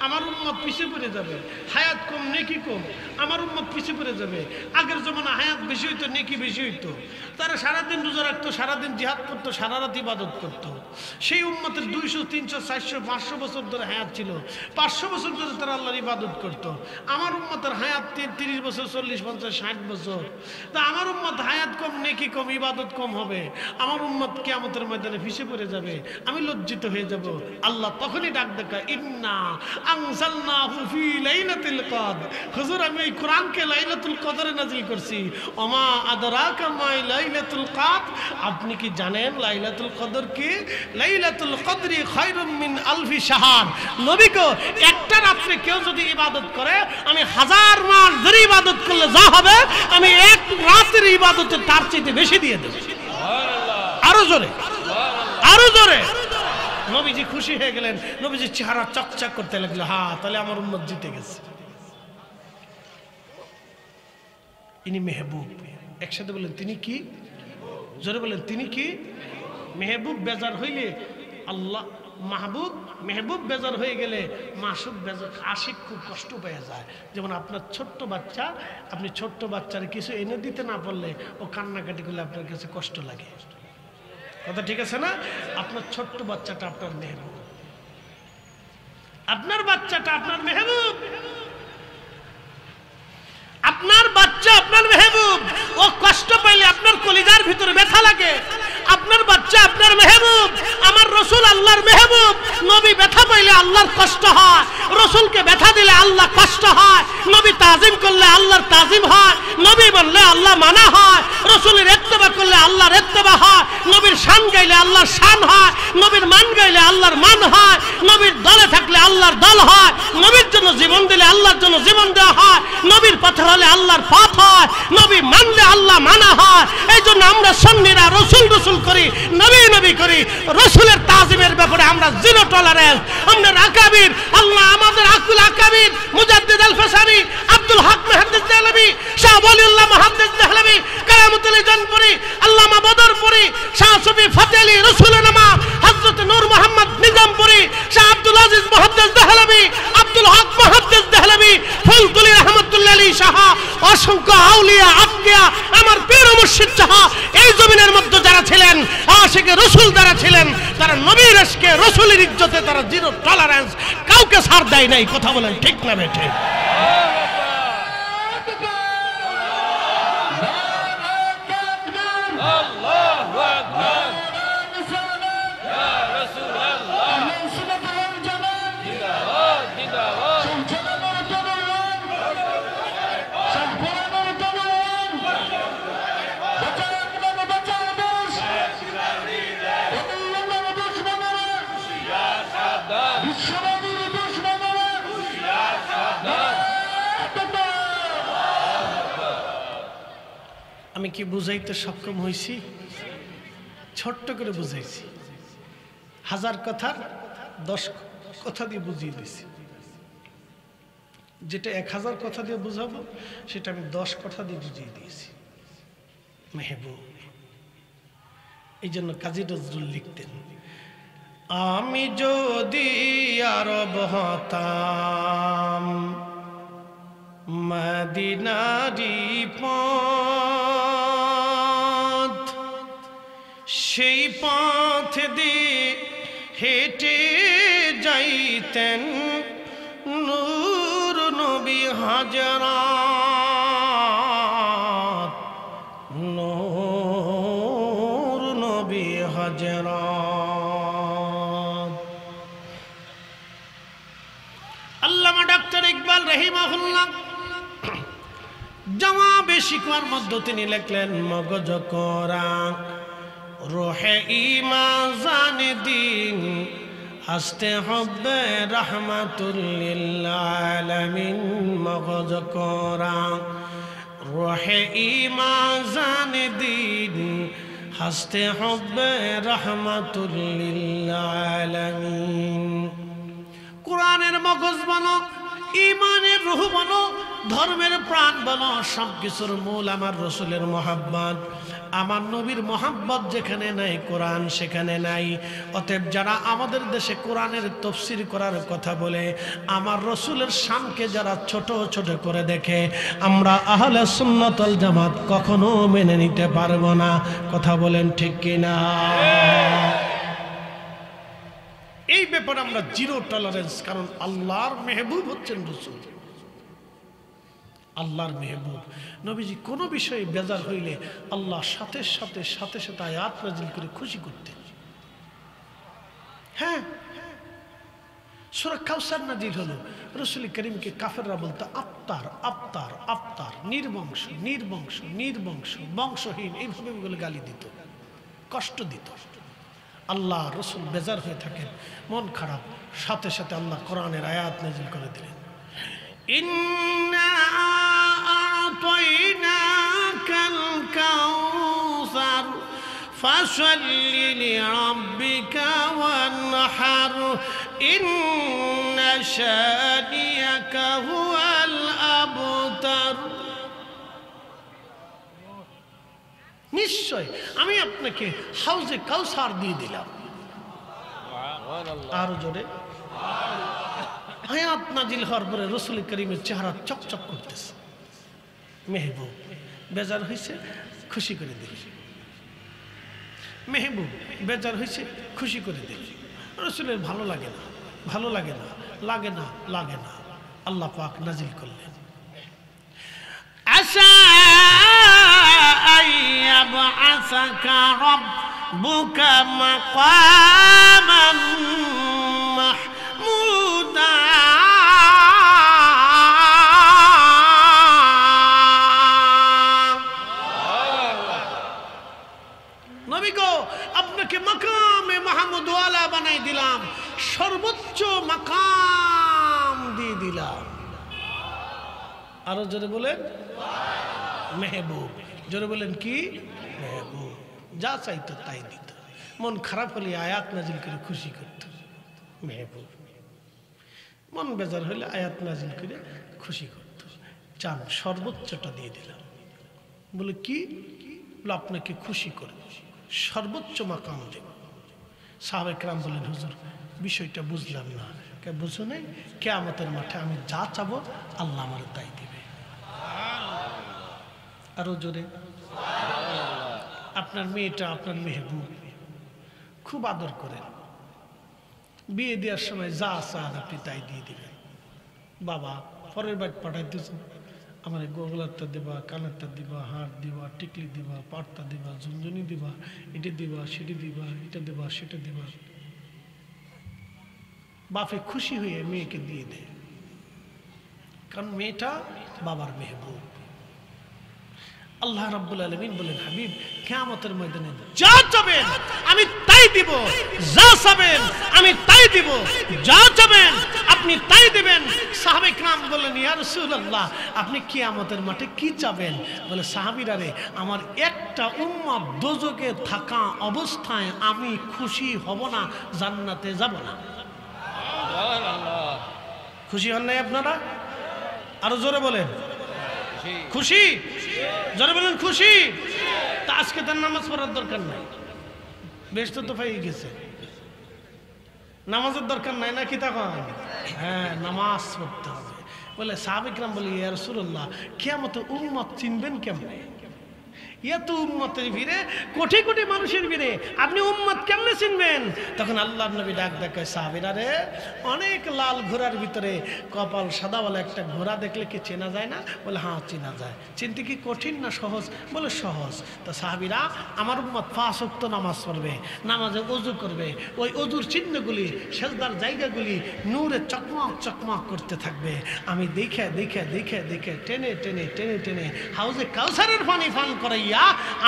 আমার উম্মত পিছিয়ে পড়ে যাবে, হায়াত কম নেকি কম, আমার উম্মত পিছিয়ে পড়ে যাবে। আগের জমানা হায়াত বেশি হইতো, নেকি বেশি হইতো, তারা সারাদিন রোজা রাখতো, সারাদিন জিহাদ করতো, সারা রাত ইবাদত করতো। সেই উম্মতের 200, 300, 400, 500 বছর ধরে হায়াত ছিল, 500 বছর ধরে তারা আল্লাহর ইবাদত করতো। আমার উম্মতের হায়াত 30 বছর, 40, 50, 60 বছর। তা আমার উম্মত হায়াত কম, নেকি কম, ইবাদত কম হবে, আমার উম্মত কিয়ামতের ময়দানে পিছিয়ে পড়ে যাবে, আমি লজ্জিত হয়ে যাব। আল্লাহ তখনই ডাক দেখা, ইন্না আনজালনাহু ফি লাইলাতুল কদর। হুজুর, আমি এই কোরআনকে লাইলাতুল কদরে নাজিল করছি। ওমা আদরাকা মা লাইলাতুল কদর। আপনি কি জানেন লাইলাতুল কদর কি? লাইলাতুল কদরি খায়রুম মিন আলফি শাহর। নবী গো, একটা রাতে কেউ যদি ইবাদত করে, আমি 1000 মাস ধরে ইবাদত করলে যা হবে, আমি এক রাতের ইবাদতে তার চেয়ে বেশি দিয়ে দেব। সুবহানাল্লাহ। আরো জোরে, আরো জোরে। নবীজি খুশি হয়ে গেলেন, নবীজির চেহারা চকচক করতে লাগলো। হ্যাঁ, তাহলে আমার উম্মত জিতে গেছে। ইনি মেহবুব। একসাথে বলেন তিনি কি? জোরে বলেন তিনি কি? মেহবুব বেজার হইলে আল্লাহ, মাহবুব মেহবুব বেজার হয়ে গেলে মাসুক বেজার, আশিক খুব কষ্ট পেয়ে যায়। যেমন আপনার ছোট্ট বাচ্চা, আপনি ছোট্ট বাচ্চার কিছু এনে দিতে না পারলে ও কান্নাকাটি করলে আপনার কাছে কষ্ট লাগে। কথা ঠিক আছে না? আপনার ছোট্ট বাচ্চাটা আপনার মেহবুব, আপনার বাচ্চাটা আপনার মেহবুব, আপনার বাচ্চা আপনার মেহবুব। ও কষ্ট পাইলে আপনার কলিজার ভিতরে ব্যথা লাগে। আপনার বাচ্চা আপনার মেহবুব। আমার রসুল আল্লাহর মেহবুব। নবী ব্যথা পাইলে আল্লাহর কষ্ট হয়, রসুলকে ব্যথা দিলে আল্লাহ কষ্ট হয়। নবী তাজিম করলে আল্লাহর তাজিম হয়, নবী বললে আল্লাহ মানা হয়, রসুলের ইত্তেবা করলে আল্লাহর ইত্তেবা হয়, নবীর শান গাইলে আল্লাহর শান হয়, নবীর মান গাইলে আল্লাহর মান হয়, নবীর দলে থাকলে আল্লাহর দল হয়, নবীর জন্য জীবন দিলে আল্লাহর জন্য জীবন দেওয়া হয়, নবীর পথে হলে আল্লাহর পথ হয়, নবী মানলে আল্লাহ মানা হয়। এই জন্য আমরা সুন্নিরা রসুল রসুল করি, নবী নবী করি। রসুলের তাজিমের ব্যাপারে আমরা জিরো টলারেন্স। আমরা আকাবির, আল্লাহ আমাদের আকুল আকাবির, মুজাদ্দিদ আল ফাসানি, আব্দুল হক মুহাদ্দিস দেহলভী, শাহ ওয়ালিউল্লাহ মুহাদ্দিস দেহলভী, কারামতুল জানপুরি, আল্লামা বদরপুরি, শাহ সুফি ফতেহ আলী রসুলনামা, হযরত নূর মোহাম্মদ নিজামপুরি, শাহ আব্দুল আজিজ মুহাদ্দিস দেহলভী, আব্দুল হক মুহাদ্দিস দেহলভী, ফুলতুলি রহমাতুল্লাহ আলী শাহ, অসংখ্য আউলিয়া আতকিয়া, আমার পীর মুর্শিদ শাহ, এই জমিনের মধ্যে যারা ছিলেন, আশিকে রসুল যারা ছিলেন, তারা নবীর ইশকে, রসুলের ইজ্জতে তারা জিরো টলারেন্স, কাউকে ছাড় দেয় নাই। কথা বলেন ঠিক না বেঠিক? আল্লাহু আকবার ইয়া রাসূলুল্লাহ জিন্দাবাদ জিন্দাবাদ আমি কি বুঝাইতে সক্ষম হয়েছি? ছোট্ট করে বুঝাইছি, 1000 কথার 10 কথা দিয়ে বুঝিয়ে দিয়েছি। যেটা 1000 কথা দিয়ে বুঝাবো সেটা আমি 10 কথা দিয়ে বুঝিয়ে দিয়েছি। মেহবুব, এই জন্য কাজী নজরুল লিখতেন, আমি যদি আরব হতাম মদিনারি পথ, সেই পথ দিয়ে হেঁটে যাইতেন নূর নবী হাজরাত, নূর নবী হাজরাত। আল্লামা ডাক্তার ইকবাল রহিমাহুল্লাহ জবাবে শিকওয়ার মধ্যে তিনি লিখলেন, মগজ করা রোহে ঈমান জানে দিন হাসতে হবে রাহমাতুল লিল আলামিন। মগজ করা রোহে ঈমান জানে দিন হাসতে হবে রাহমাতুল লিল আলামিন। কোরআনের মগজ বানো, ঈমানের রূহ বানো, ধর্মের প্রাণ বানো, সব কিছুর মূল আমার রসুলের মহাব্বত। আমার নবীর মহাব্বত যেখানে নাই কোরআন সেখানে নাই। অতএব যারা আমাদের দেশে কোরআনের তাফসীর করার কথা বলে, আমার রসুলের শানকে যারা ছোট ছোট করে দেখে, আমরা আহলে সুন্নাত ওয়াল জামাত কখনো মেনে নিতে পারবো না। কথা বলেন ঠিক কিনা? এই ব্যাপারে আমরা জিরো টলারেন্স। কারণ আল্লাহর মেহবুব হচ্ছেন রসুল, আল্লাহর মেহবুব। নবীজি কোনো বিষয়ে বেজার হইলে আল্লাহ সাথে সাথে সাথে সাথে আয়াত নাজিল করে খুশি করতেন। হ্যাঁ, সূরা কাউসার নাজিল হলো, রাসূল করিমকে কাফেররা বলতো আফতার আফতার আফতার, নির্বংশ নির্বংশ নির্বংশ, বংশহীন, এইভাবে বলে গালি দিত, কষ্ট দিত। আল্লাহ রসুল বেজার হয়ে থাকেন, মন খারাপ, সাথে সাথে আল্লাহ কোরআনের আয়াত নাজিল করে দিলেন, ইন্না আ'তাইনাকাল কাউসার ফাসাল্লি লিরাব্বিকা ওয়ানহার ইন্না শানিয়াকা হুয়াল আবতার। নিশ্চয় আমি আপনাকে হাউজে কাউসার দিয়ে দিলাম। আরো জোরে আয়াত নাজিল হওয়ার পরে রাসূল করিমের চেহারা চকচক করতেছে। মেহবুব বেজার হয়েছে, খুশি করে দিল। মেহবুব বেজার হয়েছে, খুশি করে দিল। রাসূলের ভালো লাগে না, ভালো লাগে না, লাগে না, লাগে না। আল্লাহ পাক নাজিল করলেন, আশা আইয়াবআসাকা রাব্বুকা মাকামান মাহমুদা। নবী গো, আপনাকে মাকামে মাহমুদ ওয়ালা বানাই দিলাম, সর্বোচ্চ মাকাম দিয়ে দিলাম। আরো জোরে বলেন মেহবুব। জোরে বলেন কি? মেহবুব। যা চাইতো তাই দিত। মন খারাপ হলে আয়াত নাজিল করে খুশি করত মেহবুব। মন বেজার হলে আয়াত নাজিল করে খুশি করত। চান সর্বোচ্চটা দিয়ে দিলাম। বলে কি? বলে আপনাকে খুশি করব, সর্বোচ্চ মাকাম দেব। সাহাবা কেরাম বলেন, হুজুর বিষয়টা বুঝলাম না। কে বুঝো নাই? কিয়ামতের মাঠে আমি যা চাবো আল্লাহ আমার তাই দিবে। আরো জোরে। আপনার মেয়েটা আপনার মেহবুব, খুব আদর করেন। বিয়ে দেওয়ার সময় যা চান আপনি তাই দিয়ে দিবেন। বাবা পরের বাড়ি পাঠাইতেছেন, আমার গোগলারটা দিবা, কানেরটা দিবা, হাড় দিবা, টিকলি দিবা, পাটটা দিবা, ঝুনঝুনি দিবা, এটা দিবা, সেটি দিবা, এটা দিবা, সেটা দিবা। বাপে খুশি হয়ে মেয়েকে দিয়ে দেয়, কারণ মেয়েটা বাবার মেহবুব। আল্লাহ রাব্বুল আলামিন বলেন, হাবিব কিয়ামতের ময়দানে যা চাবেন আমি তাই দিব, যা চাবেন আমি তাই দিব, যা চাবেন আপনি তাই দিবেন। সাহাবে কিরাম বলেন, ইয়া রাসূলুল্লাহ আপনি কিয়ামতের মাঠে কি চাবেন? বলে, সাহাবীরা রে, আমার একটা উম্মত দোজখে থাকা অবস্থায় আমি খুশি হব না, জান্নাতে যাব না। খুশি হন নাই আপনারা? আরো জোরে বলেন খুশি, জোরে বলেন খুশি। তা আজকে তার নামাজ পড়ার দরকার নাই, বেশ তো পেয়ে গেছে, নামাজের দরকার নাই নাকি? তখন হ্যাঁ নামাজ পড়তে হবে। বলে সাহাবে কিরাম বলে, ইয়া রাসূলুল্লাহ কিয়ামতে উম্মত চিনবেন কেমনে? এত উম্মতের ভিড়ে, কোটি কোটি মানুষের ভিড়ে আপনি উম্মত কেমনে চিনবেন? তখন আল্লাহর নবী ডাক দেখায়, সাহাবীরা রে, অনেক লাল ঘোড়ার ভিতরে কপাল সাদাওয়ালা একটা ঘোড়া দেখলে কি চেনা যায় না? বলে হ্যাঁ চেনা যায়। চিনতে কি কঠিন না সহজ? বলে সহজ। তো সাহাবীরা, আমার উম্মত 5 ওয়াক্ত নামাজ পড়বে, নামাজে ওযু করবে, ওই ওযুর চিহ্নগুলি, সেজদার জায়গাগুলি নূরে চকমক চকমক করতে থাকবে। আমি দেখে দেখে দেখে দেখে টেনে টেনে টেনে টেনে হাউজে কাউসারের পানি পান করাইয়া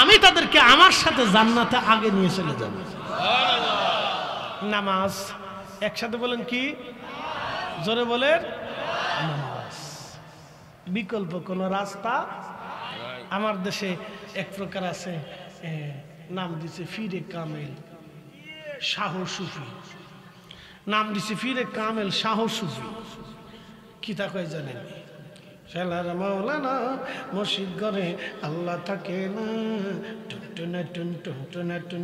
আমি তাদেরকে আমার সাথে জান্নাতে আগে নিয়ে চলে যাব। নামাজ একসাথে বলেন কি? জোরে বলেন নামাজ। বিকল্প কোন রাস্তা আমার দেশে এক প্রকার আছে, নাম দিছে ফিরে কামেল শাহ সুফি, নাম দিছে ফিরে কামেল শাহ সুফি। কি তা কয় জানেন? শালার মাওলানা মসজিদ ঘরে আল্লাহ থাকে না, টুনটুনা টুন টুনটুনা টুন।